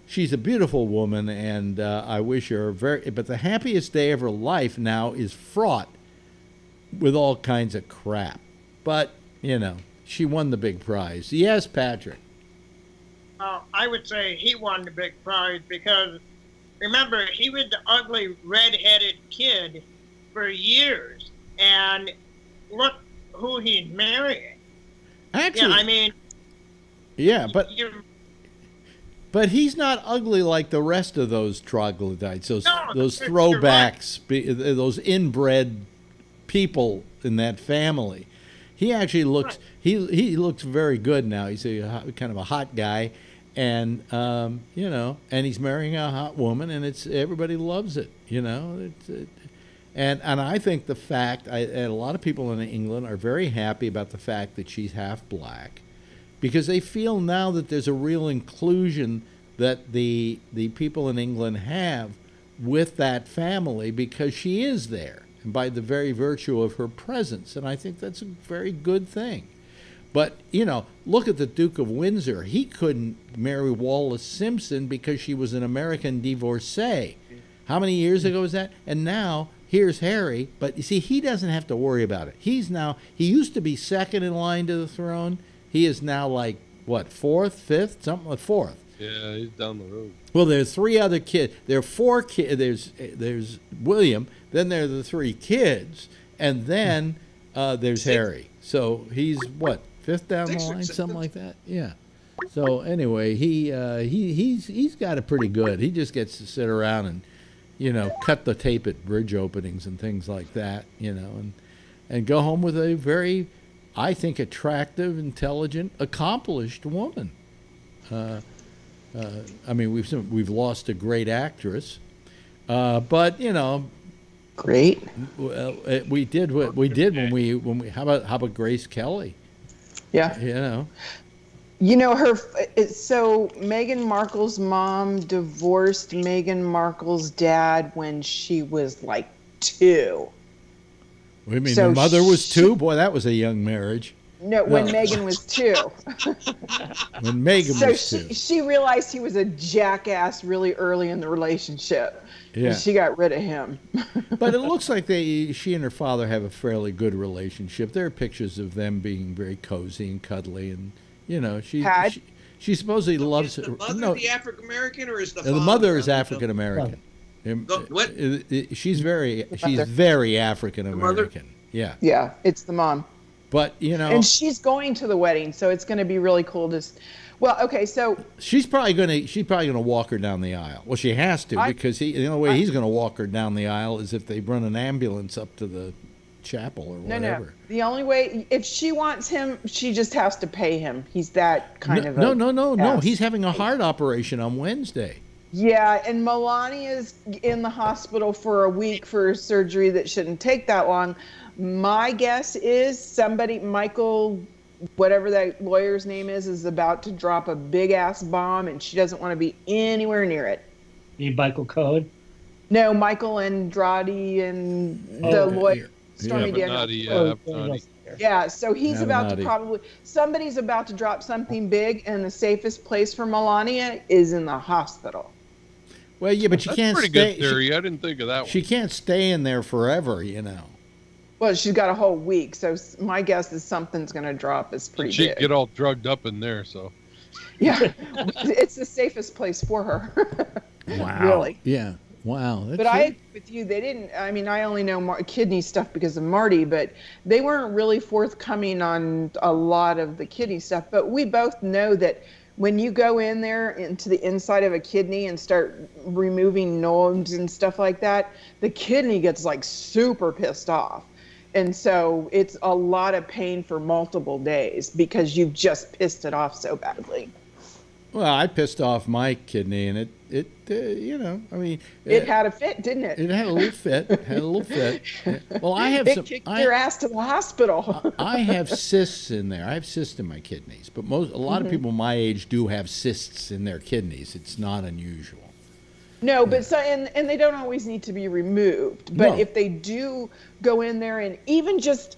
S14: She's a beautiful woman, and I wish her but the happiest day of her life now is fraught with all kinds of crap. But, she won the big prize. Yes, Patrick.
S17: I would say he won the big prize because, remember, he was the ugly red-headed kid for years, and look who he's marrying.
S14: Actually, but he's not ugly like the rest of those troglodytes, those throwbacks, those inbred people in that family. He actually looks he looks very good now. He's kind of a hot guy, and and he's marrying a hot woman, and everybody loves it. And I think the fact, and a lot of people in England are very happy about the fact that she's half black, because they feel now that there's a real inclusion that the people in England have with that family because she is there, and by the very virtue of her presence. And I think that's a very good thing. But, look at the Duke of Windsor. He couldn't marry Wallis Simpson because she was an American divorcee. How many years ago was that? And now, here's Harry. But, you see, he doesn't have to worry about it. He used to be second in line to the throne. He is now like, what, fourth, fifth? Something like fourth.
S19: Yeah, he's down the road.
S14: Well, there's three other kids. There are four kids. There's William. Then there are the three kids. And then there's Harry. So he's, what, fifth down the line? Something like that? Yeah. So anyway, he's got it pretty good. He just gets to sit around and, cut the tape at bridge openings and things like that, and go home with a very, I think, attractive, intelligent, accomplished woman. I mean, we've lost a great actress, but you know,
S20: great.
S14: Well, we did what we did when we. How about Grace Kelly?
S20: Yeah,
S14: you know.
S20: You know so Meghan Markle's mom divorced Meghan Markle's dad when she was like 2.
S14: I mean, the mother was 2? Boy, that was a young marriage.
S20: No, when Meghan was 2.
S14: When Meghan was 2.
S20: She realized he was a jackass really early in the relationship.
S14: Yeah.
S20: And she got rid of him.
S14: But it looks like she and her father have a fairly good relationship. There are pictures of them being very cozy and cuddly, and you know, she supposedly loves.
S16: Is the mother the African American, or is the father?
S14: The mother is African American.
S16: What?
S14: She's very African American. Yeah.
S20: Yeah, it's the mom.
S14: But you know,
S20: and she's going to the wedding, so it's going to be really cool to. Well, okay, so
S14: she's probably gonna walk her down the aisle. Well, she has to, because the only way he's gonna walk her down the aisle is if they run an ambulance up to the chapel or whatever.
S20: No. The only way, if she wants him, she just has to pay him. He's that kind of
S14: No. He's having a heart operation on Wednesday.
S20: Yeah, and Melania's in the hospital for a week for surgery that shouldn't take that long. My guess is Michael, whatever that lawyer's name is about to drop a big ass bomb, and she doesn't want to be anywhere near it.
S15: You mean Michael Cohen?
S20: No, Michael Andrade and the lawyer, Stormy Daniels. Yeah, so he's about to somebody's about to drop something big, and the safest place for Melania is in the hospital.
S14: Well, yeah, but you can't
S19: stay. That's pretty good theory. I didn't think of that one.
S14: She can't stay in there forever, you know.
S20: Well, she's got a whole week, so my guess is something's going to drop. It's pretty big.
S19: She'd get all drugged up in there, so.
S20: Yeah, it's the safest place for her.
S14: Wow.
S20: Really.
S14: Yeah. Wow.
S20: But I agree with you. They didn't. I mean, I only know kidney stuff because of Marty, but they weren't really forthcoming on a lot of the kidney stuff. But we both know that when you go in there into the inside of a kidney and start removing nodes and stuff like that, the kidney gets like super pissed off. And so it's a lot of pain for multiple days because you've just pissed it off so badly.
S14: Well, I pissed off my kidney, and it you know, I mean,
S20: it had a fit, didn't it?
S14: It had a little fit. Well, I have
S20: kicked your ass to the hospital.
S14: I have cysts in there. I have cysts in my kidneys, but a lot of people my age do have cysts in their kidneys. It's not unusual.
S20: No, but and they don't always need to be removed. But if they do go in there and even just,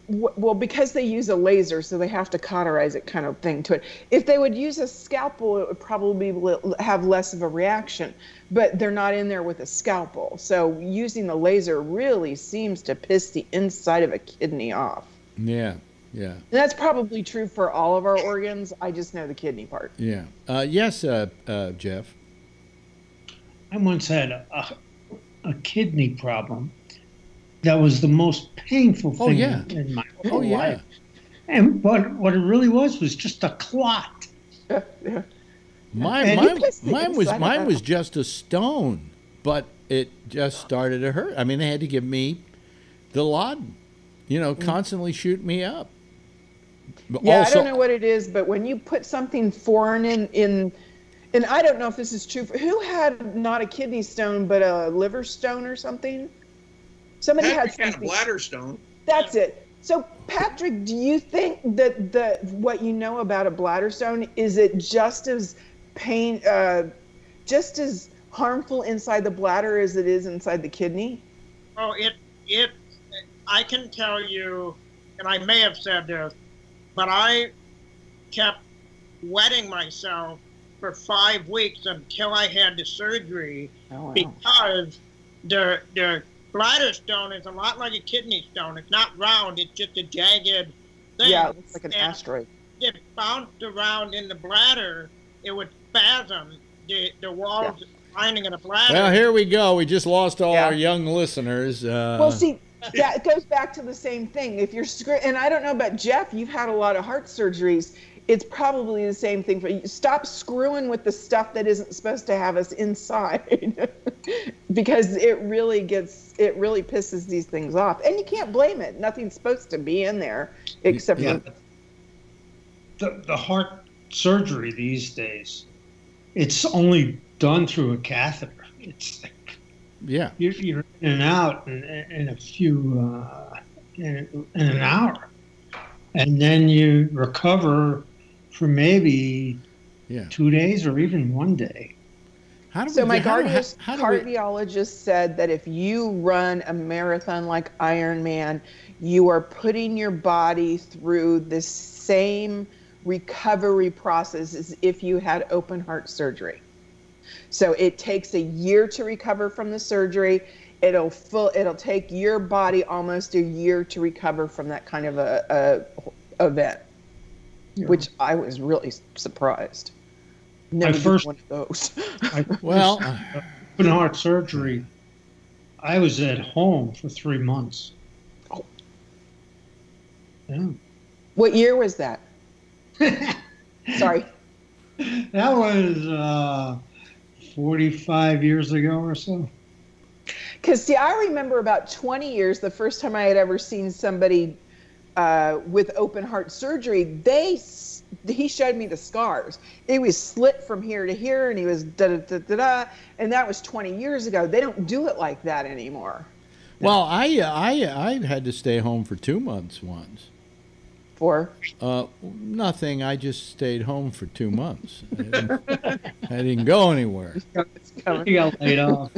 S20: well, because they use a laser, so they have to cauterize it kind of thing to it. If they would use a scalpel, it would probably have less of a reaction. But they're not in there with a scalpel. So using the laser really seems to piss the inside of a kidney off.
S14: Yeah, yeah.
S20: And that's probably true for all of our organs. I just know the kidney part.
S14: Yeah. Yes, Jeff.
S18: I once had a kidney problem that was the most painful thing in my whole life. But what it really was just a clot.
S14: Mine was just a stone, but it just started to hurt. I mean, they had to give me the Laden, constantly shoot me up. But
S20: yeah, I don't know what it is, but when you put something foreign in and I don't know if this is true. Who had not a kidney stone, but a liver stone or something? Somebody had
S16: a bladder stone.
S20: That's it. So, Patrick, do you think that what you know about a bladder stone, is it just as just as harmful inside the bladder as it is inside the kidney?
S17: Oh, I can tell you, and I may have said this, but I kept wetting myself for 5 weeks until I had the surgery, because the bladder stone is a lot like a kidney stone. It's not round, it's just a jagged thing.
S20: Yeah, it looks like an asteroid.
S17: If it bounced around in the bladder, it would spasm the walls lining of the bladder.
S14: Well, here we go. We just lost all our young listeners.
S20: Well, see, that goes back to the same thing. If you're and I don't know about Jeff, you've had a lot of heart surgeries. It's probably the same thing for you. Stop screwing with the stuff that isn't supposed to have us inside, because it really pisses these things off, and you can't blame it. Nothing's supposed to be in there except for
S18: the heart surgery these days it's only done through a catheter. It's
S14: yeah,
S18: you're in and out in a few in an hour, and then you recover for maybe 2 days or even 1 day.
S20: So my cardiologist said that if you run a marathon like Ironman, you are putting your body through the same recovery process as if you had open heart surgery. So it takes a year to recover from the surgery. It'll take your body almost a year to recover from that kind of a event, which I was really surprised. Never did one of those.
S18: Open heart surgery. I was at home for 3 months.
S20: Oh.
S18: Yeah.
S20: What year was that? Sorry.
S18: That was 45 years ago or so.
S20: Because, see, I remember about 20 years, the first time I had ever seen somebody with open heart surgery, he showed me the scars. It was slit from here to here, and he was da-da-da-da-da, and that was 20 years ago. They don't do it like that anymore.
S14: Well, I had to stay home for 2 months once.
S20: For?
S14: Nothing. I just stayed home for 2 months. I didn't go anywhere.
S18: You got laid off.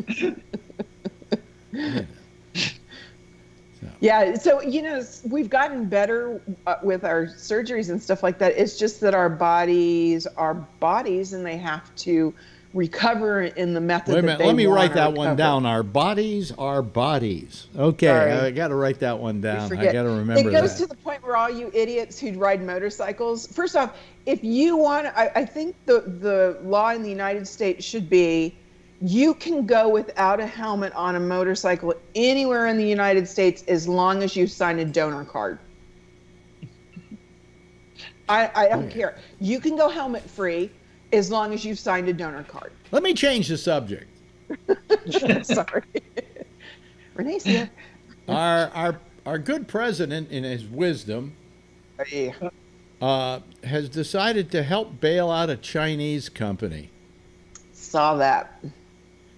S20: Yeah, so, we've gotten better with our surgeries and stuff like that. It's just that our bodies are bodies, and they have to recover in the method. Wait a minute,
S14: let me write that one down. Our bodies are bodies. Okay, I got to write that one down. I got to remember that.
S20: It goes to the point where all you idiots who ride motorcycles, first off, if you want, I think the law in the United States should be, you can go without a helmet on a motorcycle anywhere in the United States as long as you sign a donor card. I don't care. You can go helmet free as long as you've signed a donor card.
S14: Let me change the subject.
S20: Sorry. Renee's here.
S14: Our good president, in his wisdom, has decided to help bail out a Chinese company.
S20: Saw that.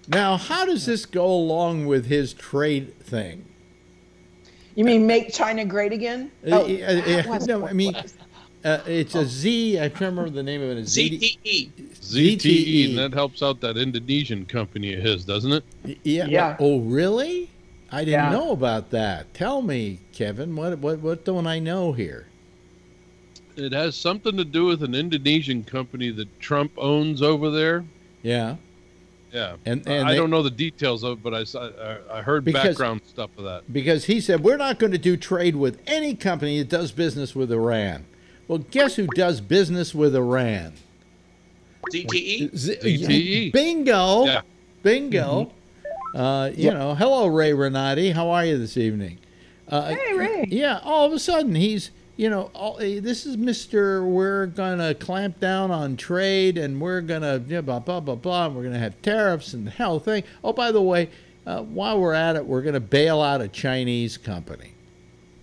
S14: Now, how does this go along with his trade thing?
S20: You mean make China great again?
S14: No, I mean, it's a Z. I can't remember the name of it.
S16: ZTE.
S19: ZTE, and that helps out that Indonesian company of his, doesn't it?
S14: Yeah. Oh, really? I didn't know about that. Tell me, Kevin, what don't I know here?
S19: It has something to do with an Indonesian company that Trump owns over there.
S14: Yeah.
S19: Yeah, and I don't know the details of it, but I heard background stuff of that.
S14: Because he said, we're not going to do trade with any company that does business with Iran. Well, guess who does business with Iran?
S16: ZTE?
S19: ZTE.
S14: Bingo. Yeah. Bingo.
S20: Mm-hmm.
S14: Hello, Ray Renati. How are you this evening?
S20: Hey, Ray.
S14: Yeah, all of a sudden he's... this is Mr. We're going to clamp down on trade, and we're going to blah, blah, blah, blah. We're going to have tariffs and the hell thing. Oh, by the way, while we're at it, we're going to bail out a Chinese company.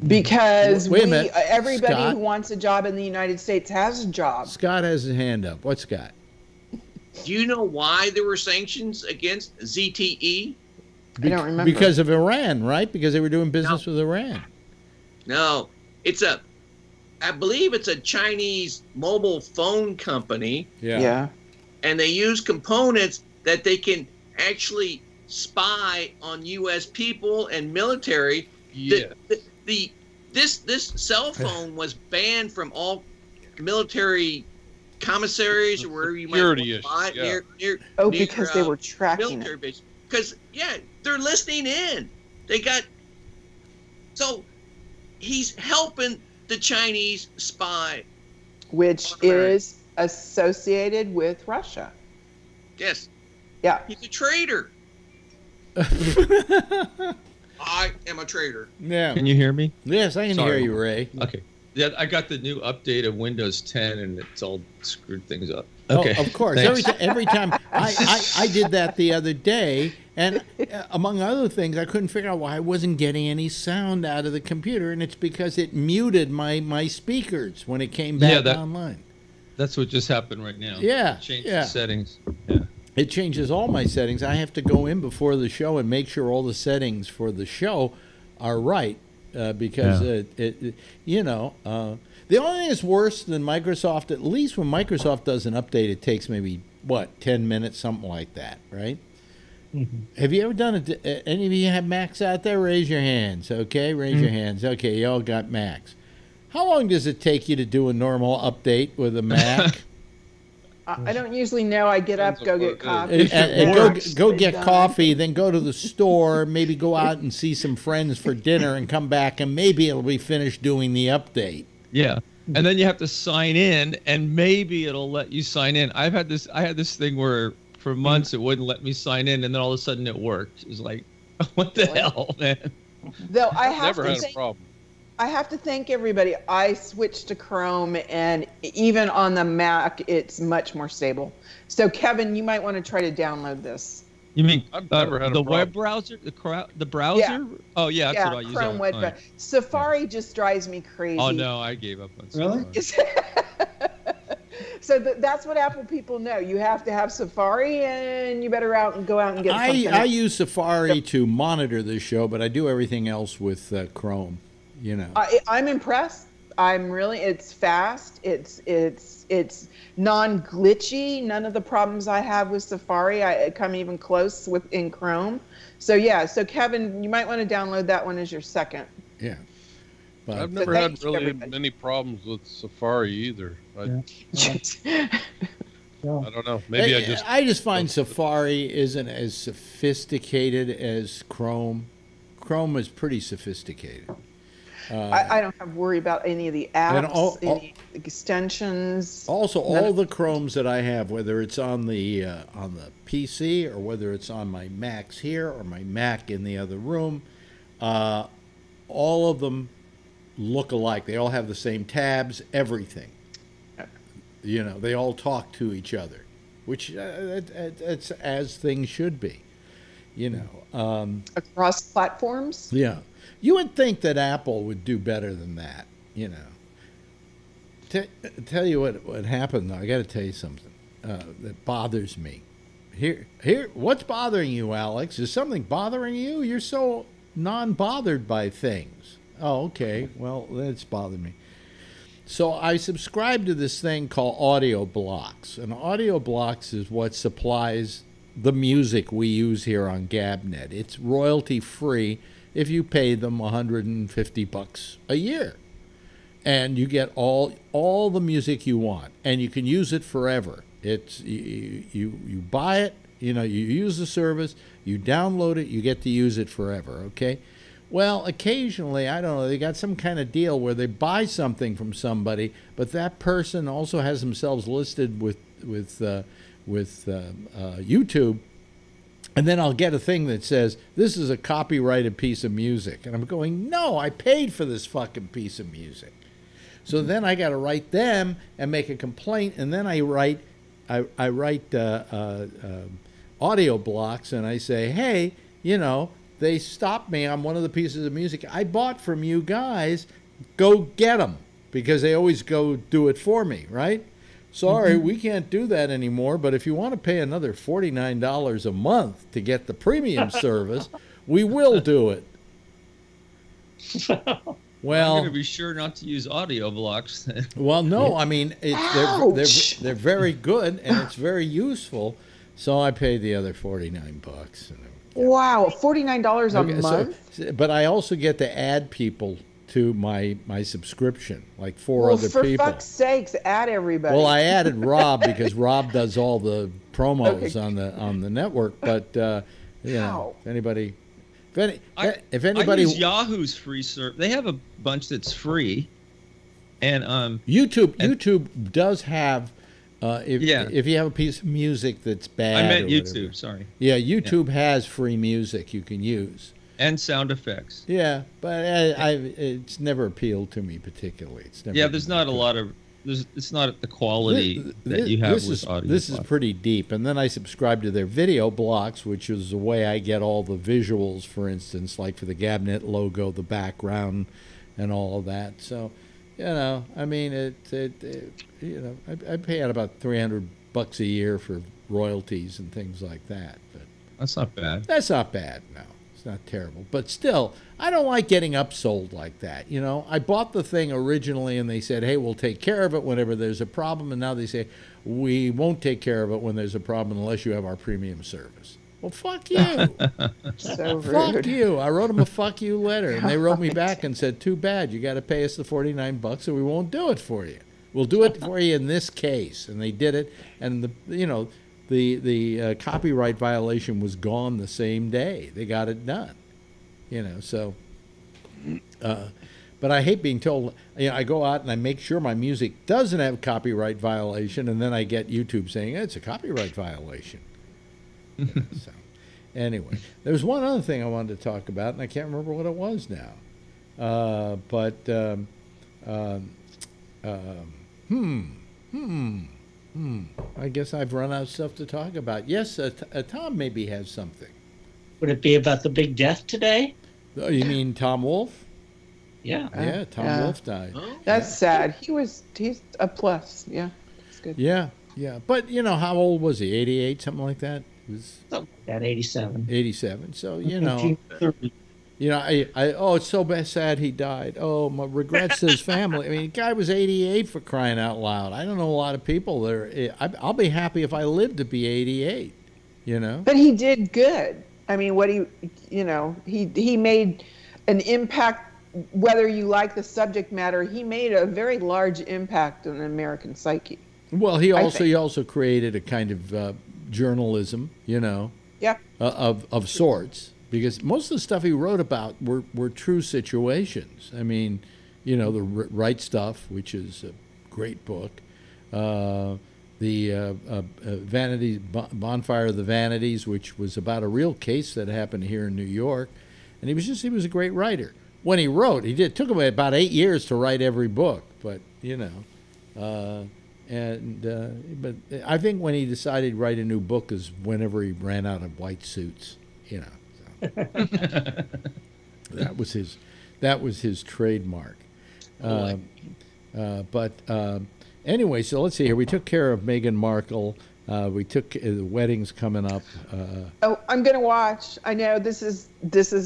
S20: Because everybody
S14: Scott,
S20: who wants a job in the United States has a job.
S14: Scott has his hand up. What's Scott?
S16: Do you know why there were sanctions against ZTE?
S20: I don't remember.
S14: Because of Iran, right? Because they were doing business with Iran.
S16: No, I believe it's a Chinese mobile phone company.
S20: Yeah. And
S16: they use components that they can actually spy on U.S. people and military.
S19: Yeah.
S16: This cell phone was banned from all military commissaries or wherever you might buy near
S20: because they were tracking
S16: military base. Because they're listening in. So he's helping the Chinese spy,
S20: which is associated with Russia.
S16: Yes.
S20: Yeah.
S16: He's a traitor. I am a traitor.
S14: Yeah.
S21: Can you hear me?
S14: Yes, I can hear you, Ray.
S21: Okay. Yeah, I got the new update of Windows 10, and it's all screwed things up. Okay.
S14: Oh, of course. Every time I did that the other day, and among other things, I couldn't figure out why I wasn't getting any sound out of the computer, and it's because it muted my speakers when it came back online.
S21: That's what just happened right now.
S14: Yeah,
S21: Change
S14: yeah.
S21: the settings. Yeah.
S14: It changes all my settings. I have to go in before the show and make sure all the settings for the show are right because the only thing that's worse than Microsoft, at least when Microsoft does an update, it takes maybe, 10 minutes, something like that, right? Mm-hmm. Have you ever done it? Any of you have Macs out there? Raise your hands, okay? Raise your hands. Okay, you all got Macs. How long does it take you to do a normal update with a Mac?
S20: I don't usually know. I get up, go get coffee.
S14: Go get coffee, then go to the store, maybe go out and see some friends for dinner and come back, and maybe it'll be finished doing the update.
S21: Yeah. And then you have to sign in, and maybe it'll let you sign in. I had this thing where for months it wouldn't let me sign in, and then all of a sudden it worked. It was like, what the hell, man?
S20: Though I've
S21: never had a problem.
S20: I have to thank everybody. I switched to Chrome, and even on the Mac, it's much more stable. So, Kevin, you might want to try to download this.
S21: You mean
S19: I've never had a
S21: the
S19: problem.
S21: web browser, the browser?
S20: Yeah.
S21: Oh yeah, that's what I use.
S20: Chrome web browser. Safari just drives me crazy.
S21: Oh no, I gave up on Safari.
S20: Really? So that's what Apple people know. You have to have Safari, and you better go out and get something.
S14: I use Safari to monitor this show, but I do everything else with Chrome.
S20: I'm impressed. It's fast. It's non-glitchy. None of the problems I have with Safari I come even close in Chrome. So Kevin, you might want to download that one as your second.
S14: Yeah.
S19: But I've never had really many problems with Safari either. I don't know. Maybe
S14: I just find Safari isn't as sophisticated as Chrome. Chrome is pretty sophisticated.
S20: I don't have to worry about any of the apps, any extensions.
S14: Also, all the Chromes that I have, whether it's on the PC or whether it's on my Macs here or my Mac in the other room, all of them look alike. They all have the same tabs, everything. They all talk to each other, which it's as things should be.
S20: Across platforms.
S14: Yeah. You would think that Apple would do better than that, Tell you what happened, though. I got to tell you something that bothers me. Here, what's bothering you, Alex? Is something bothering you? You're so non-bothered by things. Oh, okay. Well, that's bothered me. So I subscribe to this thing called Audio Blocks, and Audio Blocks is what supplies the music we use here on GabNet. It's royalty-free if you pay them $150 a year, and you get all the music you want, and you can use it forever. It's you buy it, you use the service, you download it, you get to use it forever. Okay. Well, occasionally, I don't know, they got some kind of deal where they buy something from somebody, but that person also has themselves listed with YouTube. And then I'll get a thing that says, this is a copyrighted piece of music. And I'm going, no, I paid for this fucking piece of music. So then I got to write them and make a complaint. And then I write Audio Blocks, and I say, hey, they stopped me on one of the pieces of music I bought from you guys. Go get them, because they always go do it for me, right? Sorry, we can't do that anymore, but if you want to pay another $49 a month to get the premium service, we will do it.
S21: Well, I'm going to be sure not to use Audio Blocks.
S14: Well, no, I mean, they're very good, and it's very useful, so I paid the other $49.
S20: Wow, $49 a month?
S14: But I also get to add people to my subscription, like four other people.
S20: For fuck's sakes, add everybody.
S14: Well, I added Rob because Rob does all the promos on the network. But if anybody, if anybody,
S21: I use Yahoo's free service. They have a bunch that's free, and
S14: YouTube does have. If you have a piece of music that's bad,
S21: I meant YouTube. Sorry.
S14: Yeah, YouTube has free music you can use.
S21: And sound effects.
S14: Yeah, but it's never appealed to me particularly. It's never.
S21: Yeah, there's not a lot of. It's not the quality that you have with audio.
S14: This is pretty deep. And then I subscribe to their video blocks, which is the way I get all the visuals, for instance, like for the GabNet logo, the background, and all of that. So, You know, I mean, you know, I pay out about $300 a year for royalties and things like that. But
S21: that's not bad.
S14: That's not bad. No, it's not terrible. But still, I don't like getting upsold like that. You know, I bought the thing originally, and they said, "Hey, we'll take care of it whenever there's a problem," and now they say, "We won't take care of it when there's a problem unless you have our premium service." Well, fuck you.
S20: So rude.
S14: Fuck you. I wrote them a fuck you letter, and they wrote me back and said, "Too bad. You got to pay us the $49, or we won't do it for you. We'll do it for you in this case." And they did it, and the copyright violation was gone the same day. They got it done. You know, so. But I hate being told. You know, I go out and I make sure my music doesn't have copyright violation, and then I get YouTube saying it's a copyright violation. So, anyway, there's one other thing I wanted to talk about, and I can't remember what it was now. I guess I've run out of stuff to talk about. Yes, Tom maybe has something.
S15: Would it be about the big death today?
S14: Oh, you mean Tom Wolfe?
S15: Yeah.
S14: Yeah, Tom Wolfe died.
S20: Oh. That's sad. He's a plus. Yeah, that's good.
S14: Yeah, yeah. But, you know, how old was he? 88, something like that? Was
S15: at 87.
S14: 87. So, you know, it's so sad he died. Oh, my regrets to his family. I mean, the guy was 88 for crying out loud. I don't know a lot of people that are. I'll be happy if I live to be 88. You know.
S20: But he did good. I mean, he made an impact. Whether you like the subject matter, he made a very large impact on the American psyche.
S14: Well, he also created a kind of journalism, you know, of sorts, because most of the stuff he wrote about were true situations. I mean, you know, the Right Stuff, which is a great book, the Bonfire of the Vanities, which was about a real case that happened here in New York, and he was a great writer. When he wrote, it took him about 8 years to write every book, but you know. But I think when he decided to write a new book is whenever he ran out of white suits, you know. So. that was his trademark. Anyway, so let's see here. We took care of Meghan Markle. We took the wedding's coming up.
S20: I'm gonna watch. I know this is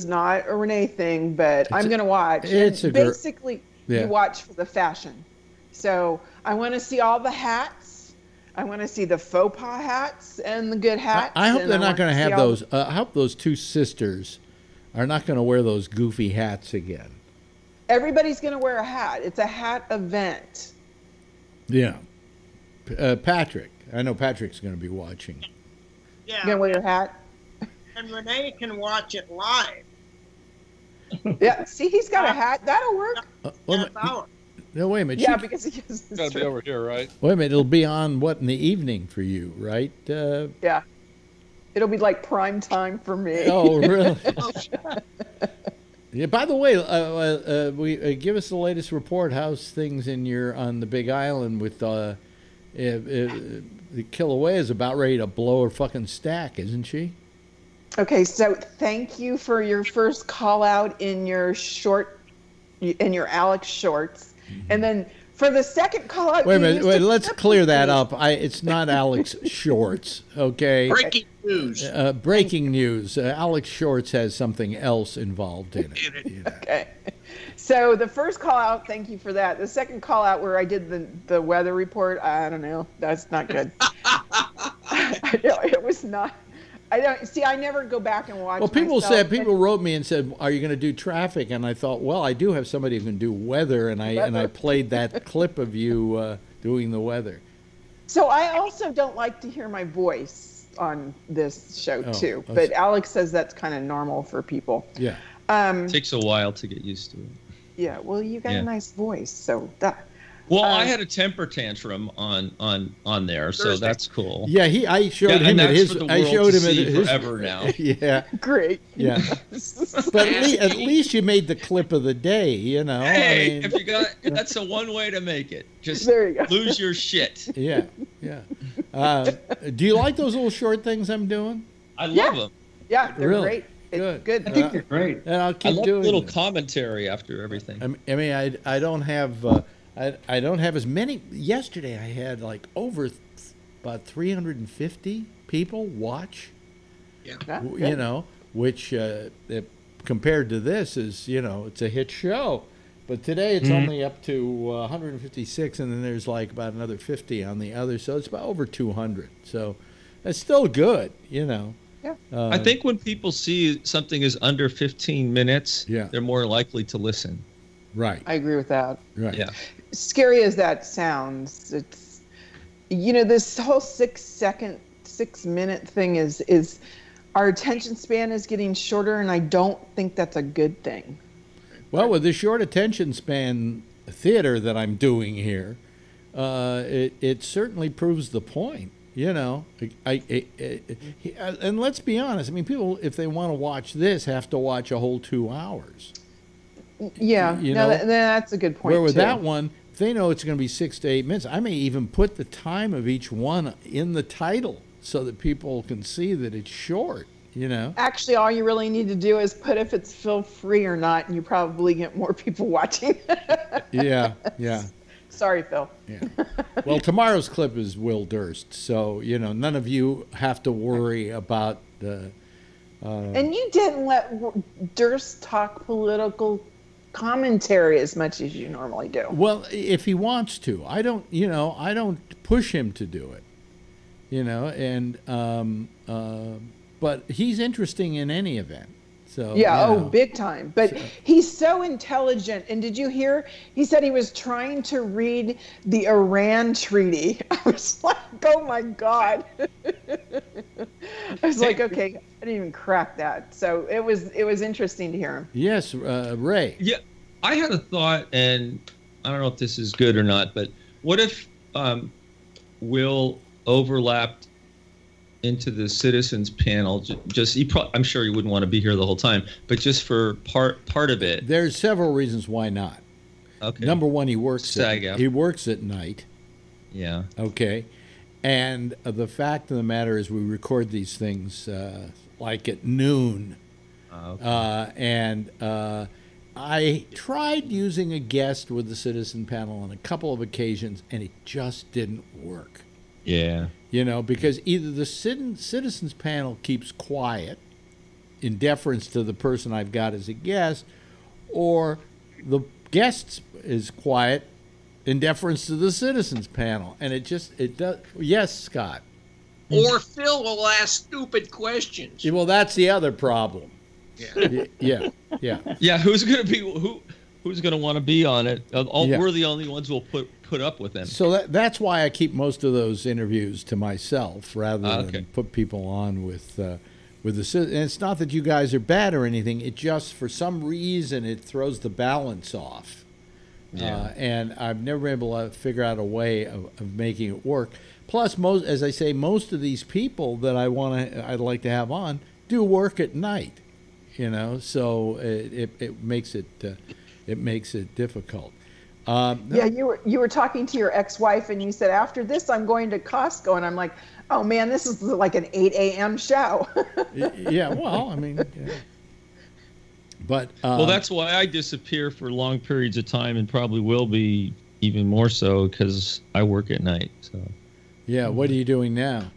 S20: not a Renee thing, but I'm gonna watch. Basically, you watch for the fashion. So I want to see all the hats. I want to see the faux pas hats and the good hats.
S14: I hope they're not going to have those. I hope those two sisters are not going to wear those goofy hats again.
S20: Everybody's going to wear a hat. It's a hat event.
S14: Yeah. Patrick. I know Patrick's going to be watching.
S17: Yeah.
S20: You going to wear your hat?
S17: And Renee can watch it live.
S20: Yeah. See, he's got a hat. That'll work.
S14: No, wait a minute.
S20: Yeah, because he has
S19: it's got to be over here, right?
S14: Wait a minute. It'll be on in the evening for you, right?
S20: Yeah. It'll be like prime time for me.
S14: Oh, really? Yeah. By the way, give us the latest report. How's things on the Big Island with the Kilauea is about ready to blow her fucking stack, isn't she?
S20: Okay, so thank you for your first call out in your Alex shorts. And then for the second call out...
S14: Wait a minute, let's clear that up. It's not Alex Shorts, okay?
S16: Breaking news.
S14: Breaking news. Alex Shorts has something else involved in it. You know.
S20: Okay. So the first call out, thank you for that. The second call out where I did the weather report, I don't know. That's not good. It was not... I never go back and watch.
S14: Well, people wrote me and said, "Are you going to do traffic?" And I thought, well, I do have somebody who can do weather, and I played that clip of you doing the weather.
S20: So I also don't like to hear my voice on this show too, but Alex says that's kind of normal for people.
S14: Yeah.
S21: It takes a while to get used to it.
S20: Yeah. Well, you got a nice voice, so that.
S21: Well, I had a temper tantrum on there, so that's cool.
S14: Yeah, I showed him at his.
S21: I showed him at his forever now.
S14: Yeah,
S20: great.
S14: Yeah, but at least you made the clip of the day. You know,
S21: hey, if you got that's the one way to make it. Just lose your shit.
S14: Yeah, yeah. Do you like those little short things I'm doing?
S21: I love them.
S20: Yeah, they're
S14: really?
S20: Great. Good.
S18: I think they're great.
S14: And I'll keep
S21: love
S14: doing
S21: a little
S14: it.
S21: commentary after everything.
S14: I mean, I don't have I don't have as many. Yesterday I had like about 350 people watch.
S16: Yeah.
S14: You know, which compared to this is, you know, it's a hit show. But today it's only up to 156, and then there's like about another 50 on the other, so it's about over 200. So that's still good, you know.
S20: Yeah.
S21: I think when people see something is under 15 minutes, they're more likely to listen.
S14: Right.
S20: I agree with that.
S14: Right.
S21: Yeah.
S20: Scary as that sounds, it's, you know, this whole 6 minute thing is our attention span is getting shorter, and I don't think that's a good thing.
S14: Well, with the short attention span theater that I'm doing here, it certainly proves the point. You know, and let's be honest. I mean, people, if they want to watch this, have to watch a whole 2 hours.
S20: Yeah,
S14: you know,
S20: that's a good point.
S14: Where with
S20: too.
S14: that one, if they know it's going to be 6 to 8 minutes, I may even put the time of each one in the title so that people can see that it's short. You know,
S20: actually, all you really need to do is put if it's Phil free or not, and you probably get more people watching.
S14: Yeah.
S20: Sorry, Phil.
S14: Yeah. Well, tomorrow's clip is Will Durst, so you know none of you have to worry about the.
S20: And you didn't let Durst talk political commentary as much as you normally do.
S14: Well, if he wants to, I don't. You know, I don't push him to do it. You know, and but he's interesting in any event. So
S20: yeah,
S14: you know.
S20: big time. But he's so intelligent. And did you hear? He said he was trying to read the Iran treaty. I was like, oh my God. I was like, okay, I didn't even crack that. So it was interesting to hear him.
S14: Yes, Ray.
S21: Yeah, I had a thought, and I don't know if this is good or not, but what if Will overlapped into the citizens panel? I'm sure he wouldn't want to be here the whole time, but just for part of it.
S14: There's several reasons why not.
S21: Okay.
S14: Number one, he works at night.
S21: Yeah.
S14: Okay. And the fact of the matter is we record these things like at noon.
S21: Okay.
S14: And I tried using a guest with the citizen panel on a couple of occasions, and it just didn't work.
S21: Yeah.
S14: You know, because either the citizens panel keeps quiet in deference to the person I've got as a guest, or the guest is quiet in deference to the citizens panel. And it does. Yes, Scott.
S16: Or Phil will ask stupid questions.
S14: Yeah, well, that's the other problem.
S16: Yeah.
S21: Yeah, who's going to want to be on it? We're the only ones who'll put up with him.
S14: So that's why I keep most of those interviews to myself rather than put people on with the. And it's not that you guys are bad or anything. It just, for some reason, it throws the balance off.
S21: Yeah.
S14: And I've never been able to figure out a way of making it work. Plus, as I say, most of these people that I'd like to have on do work at night. You know, so it makes it difficult.
S20: Yeah, you were talking to your ex-wife, and you said, after this, I'm going to Costco, and I'm like, oh man, this is like an 8 a.m. show.
S14: Yeah, well, I mean, yeah. But
S21: well, that's why I disappear for long periods of time, and probably will be even more so because I work at night. So.
S14: Yeah, what are you doing now?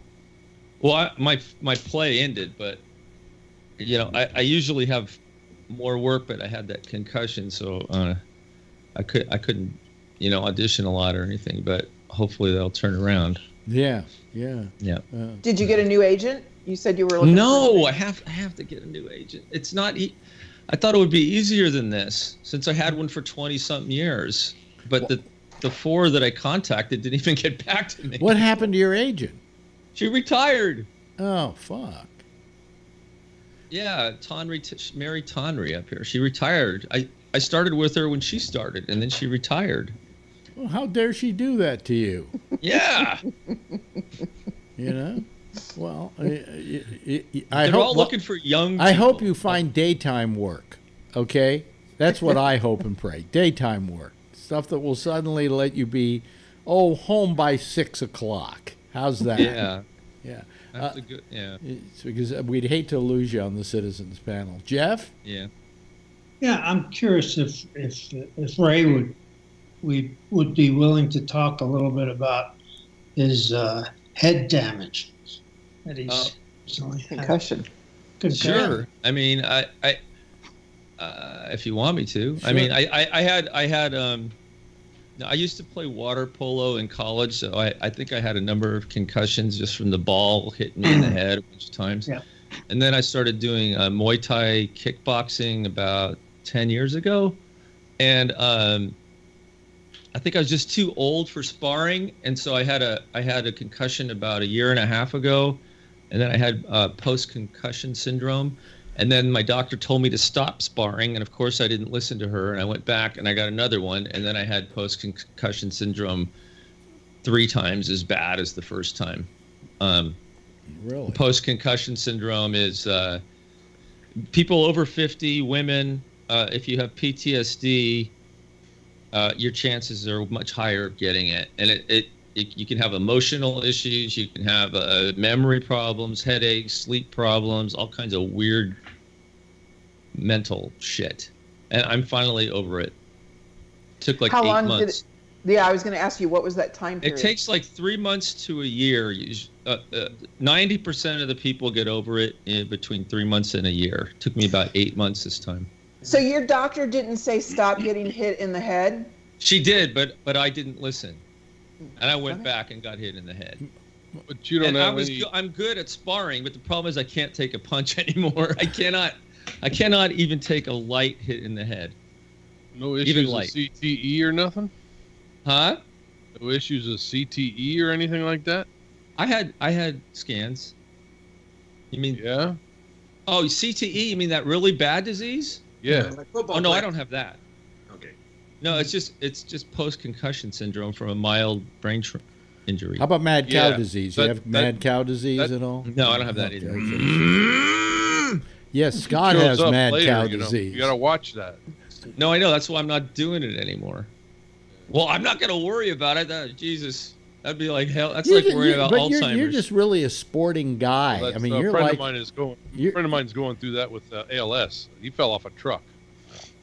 S21: Well, my play ended, but. You know, I usually have more work, but I had that concussion, so I couldn't, you know, audition a lot or anything. But hopefully they'll turn around.
S14: Yeah.
S20: Did you get a new agent? You said you were looking.
S21: No, I have to get a new agent. It's not. I thought it would be easier than this since I had one for 20-something years. But the 4 that I contacted didn't even get back to me.
S14: What happened to your agent?
S21: She retired.
S14: Oh, fuck.
S21: Yeah, Mary Tonry up here. She retired. I started with her when she started, and then she retired.
S14: Well, how dare she do that to you?
S21: Yeah.
S14: You know? Well,
S21: they're all looking for young people.
S14: I hope you find daytime work, okay? That's what I hope and pray. Daytime work. Stuff that will suddenly let you be, home by 6 o'clock. How's that?
S21: Yeah.
S14: Yeah.
S21: That's a good, yeah.
S14: It's because we'd hate to lose you on the citizens panel. Jeff?
S21: Yeah.
S18: Yeah, I'm curious if Ray would we would be willing to talk a little bit about his head damage that he's recently had.
S20: Concussion.
S21: Sure. I mean, I if you want me to. Sure. I mean, I used to play water polo in college, so I think I had a number of concussions just from the ball hitting me in the head a bunch of times.
S18: Yeah.
S21: And then I started doing Muay Thai kickboxing about 10 years ago. And I think I was just too old for sparring, and so I had a concussion about a year and a half ago, and then I had post-concussion syndrome. And then my doctor told me to stop sparring, and of course I didn't listen to her, and I went back and I got another one, and then I had post-concussion syndrome 3 times as bad as the first time.
S14: Really?
S21: Post-concussion syndrome is people over 50, women, if you have PTSD, your chances are much higher of getting it. And you can have emotional issues, you can have memory problems, headaches, sleep problems, all kinds of weird mental shit. And I'm finally over it. Took like 8 months. How long did it?
S20: Yeah, I was going to ask you, what was that time period?
S21: It takes like 3 months to a year. 90% of the people get over it in between 3 months and a year. It took me about 8 months this time.
S20: So your doctor didn't say stop getting hit in the head?
S21: She did, but I didn't listen. And I went back and got hit in the head.
S19: But you don't have any...
S21: I'm good at sparring, but the problem is I can't take a punch anymore. I cannot even take a light hit in the head.
S19: No issues with CTE or nothing?
S21: Huh?
S19: No issues with CTE or anything like that?
S21: I had scans. You mean?
S19: Yeah.
S21: Oh, CTE? You mean that really bad disease?
S19: Yeah.
S21: Oh no, I don't have that.
S16: Okay.
S21: No, it's just post-concussion syndrome from a mild brain injury.
S14: How about mad cow disease? You have mad cow disease at all?
S21: No, I don't have that either.
S14: Yes, Scott has mad cow disease.
S19: You got to watch that.
S21: No, I know. That's why I'm not doing it anymore. Well, I'm not going to worry about it. Jesus, that'd be like hell. That's like worrying about Alzheimer's.
S14: You're just really a sporting guy.
S19: Well,
S14: I mean, you're
S19: a friend
S14: like
S19: of mine is going. A friend of mine's going through that with ALS. He fell off a truck.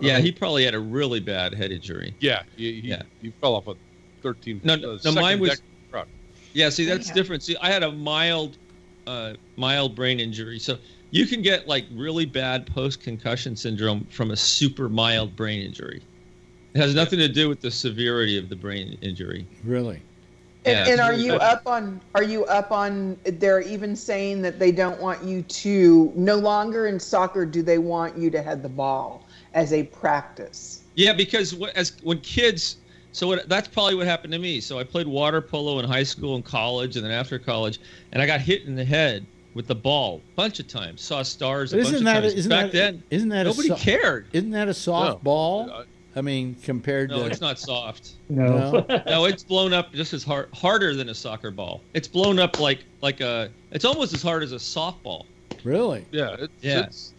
S21: Yeah, he probably had a really bad head injury.
S19: Yeah, he fell off a 13.
S21: No, mine was
S19: truck.
S21: Yeah, see, that's different. See, I had a mild brain injury. So you can get like really bad post-concussion syndrome from a super mild brain injury. It has nothing to do with the severity of the brain injury.
S14: Really?
S20: And are you up on? They're even saying that they don't want you to. No longer in soccer do they want you to head the ball as a practice.
S21: Yeah, because when kids. So that's probably what happened to me. So I played water polo in high school and college, and then after college, and I got hit in the head with the ball a bunch of times. Saw stars a bunch of times. Back then, nobody cared.
S14: Isn't that a soft ball? I mean, compared to...
S21: No, it's not soft.
S18: No.
S21: No, it's blown up just as harder than a soccer ball. It's blown up like a... It's almost as hard as a softball.
S14: Really?
S19: Yeah. It's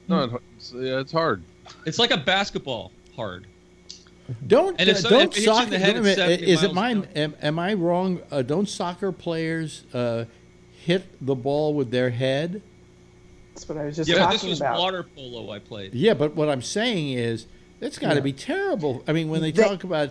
S19: hard.
S21: It's like a basketball hard.
S14: Don't soccer... Is it mine? Am I wrong? Don't soccer players hit the ball with their head?
S20: That's what I was just talking about.
S21: Yeah, this was water polo I played.
S14: Yeah, but what I'm saying is... It's got to be terrible. I mean, when they talk about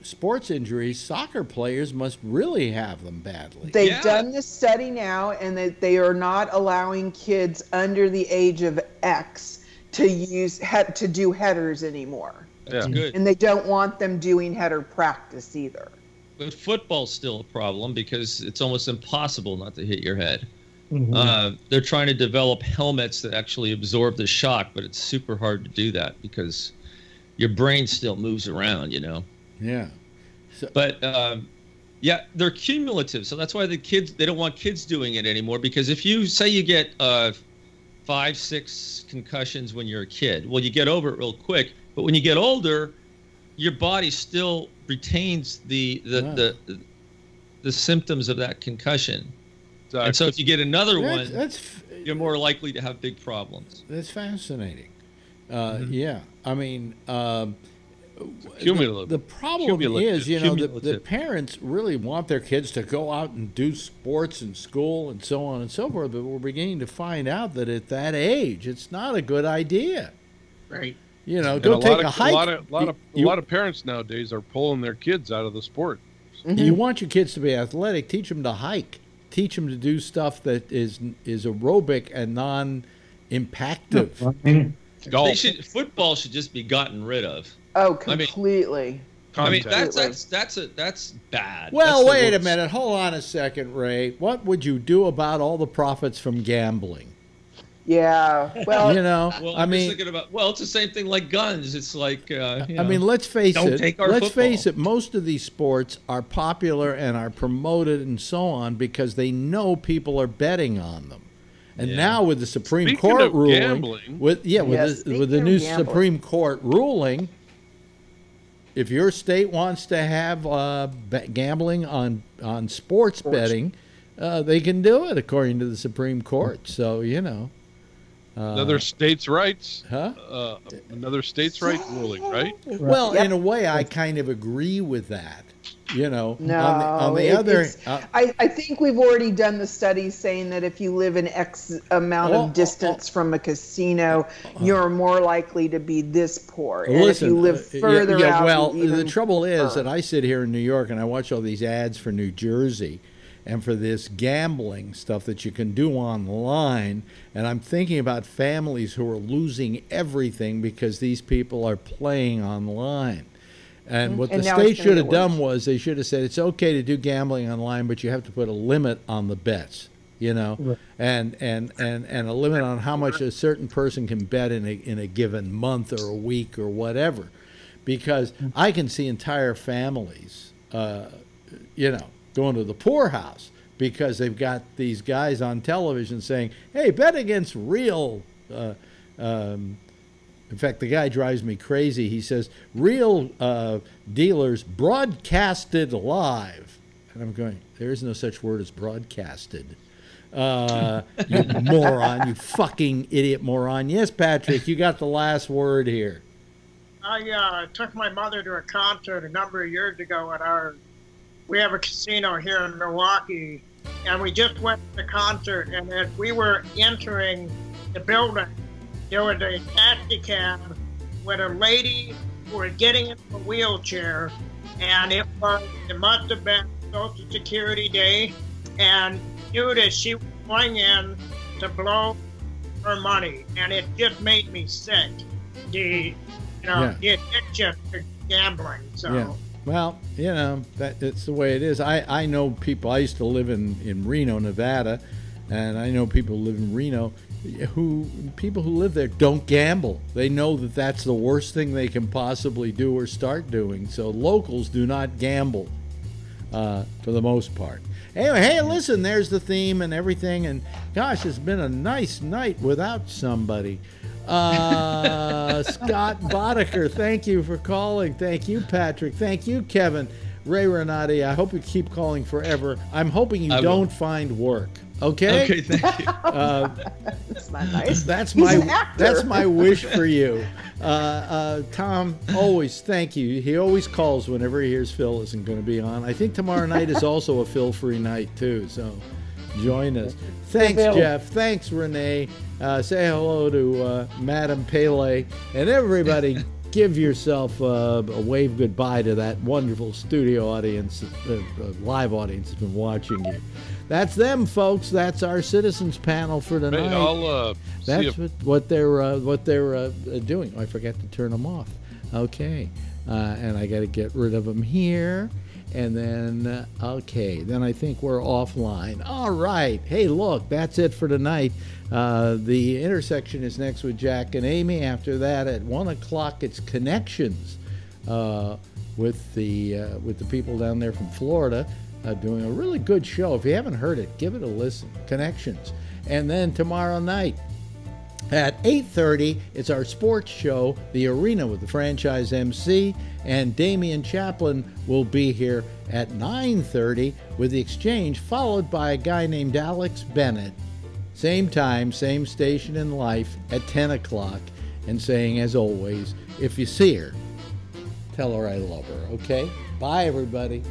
S14: sports injuries, soccer players must really have them badly.
S20: They've done this study now, and they are not allowing kids under the age of X to do headers anymore.
S21: That's good.
S20: And they don't want them doing header practice either.
S21: But football's still a problem because it's almost impossible not to hit your head.
S18: Mm-hmm.
S21: They're trying to develop helmets that actually absorb the shock, but it's super hard to do that because your brain still moves around, you know.
S14: Yeah.
S21: But they're cumulative, so that's why they don't want kids doing it anymore. Because if you say you get 5-6 concussions when you're a kid, well, you get over it real quick. But when you get older, your body still retains the symptoms of that concussion. Exactly. And so if you get another one, you're more likely to have big problems.
S14: That's fascinating. Yeah, I mean, the problem is, you know, the parents really want their kids to go out and do sports in school and so on and so forth, but we're beginning to find out that at that age, it's not a good idea.
S16: Right.
S14: You know, go take a hike.
S19: A lot of parents nowadays are pulling their kids out of the sport.
S14: You want your kids to be athletic, teach them to hike. Teach them to do stuff that is aerobic and non-impactive.
S21: Football should just be gotten rid of.
S20: Oh, completely.
S21: I mean that's bad.
S14: Well,
S21: that's
S14: wait a minute. Hold on a second, Ray. What would you do about all the profits from gambling?
S20: Yeah. Well,
S14: you know,
S21: I mean, thinking about, it's the same thing like guns. It's like,
S14: I mean, let's face it. Most of these sports are popular and are promoted and so on because they know people are betting on them. And now with the Supreme Court ruling, with the new Supreme Court ruling, if your state wants to have gambling on sports betting, they can do it according to the Supreme Court. So you know.
S19: Another states' rights, another states' right ruling, right?
S14: Well, in a way, I kind of agree with that. You know, on the other,
S20: I think we've already done the studies saying that if you live an X amount of distance from a casino, you're more likely to be this poor. And if you live further out,
S14: well, the trouble is that I sit here in New York and I watch all these ads for New Jersey. And for this gambling stuff that you can do online, and I'm thinking about families who are losing everything because these people are playing online. And what the state should have done was they should have said it's okay to do gambling online, but you have to put a limit on the bets, you know, and a limit on how much a certain person can bet in a given month or a week or whatever, because I can see entire families, you know, going to the poorhouse because they've got these guys on television saying, hey, bet against real, in fact, the guy drives me crazy. He says, real dealers broadcasted live. And I'm going, there is no such word as broadcasted. You moron, you fucking idiot moron. Yes, Patrick, you got the last word here.
S17: I took my mother to a concert a number of years ago at we have a casino here in Milwaukee, and we just went to the concert, and as we were entering the building, there was a taxi cab with a lady who was getting into a wheelchair, and it must have been Social Security Day, and knew that she was going in to blow her money, and it just made me sick. The addiction to gambling, so. Yeah.
S14: Well, you know, it's the way it is. I know people. I used to live in Reno, Nevada, and I know people who live in Reno people who live there don't gamble. They know that that's the worst thing they can possibly do or start doing. So locals do not gamble for the most part. Anyway, hey, listen, there's the theme and everything. And gosh, it's been a nice night without somebody. Scott Boddicker, thank you for calling. Thank you, Patrick. Thank you, Kevin. Ray Renati, I hope you keep calling forever. I'm hoping you don't find work. Okay?
S21: Okay, thank you.
S20: That's not nice.
S14: That's my wish for you. Tom, always thank you. He always calls whenever he hears Phil isn't going to be on. I think tomorrow night is also a Phil-free night, too, so join us. Thanks, Jeff. Thanks, Renee. Say hello to Madam Pele. And everybody, give yourself a wave goodbye to that wonderful studio audience, live audience that's been watching you. That's them, folks. That's our citizens panel for tonight.
S19: Hey,
S14: that's what they're doing. Oh, I forgot to turn them off. Okay, and I got to get rid of them here. And then, okay, then I think we're offline. All right. Hey, look, that's it for tonight. The Intersection is next with Jack and Amy. After that, at 1 o'clock, it's Connections with the people down there from Florida doing a really good show. If you haven't heard it, give it a listen. Connections. And then tomorrow night, at 8:30, it's our sports show, The Arena, with the franchise MC, and Damian Chaplin will be here at 9:30 with The Exchange, followed by a guy named Alex Bennett. Same time, same station in life at 10 o'clock, and saying, as always, if you see her, tell her I love her, okay? Bye, everybody.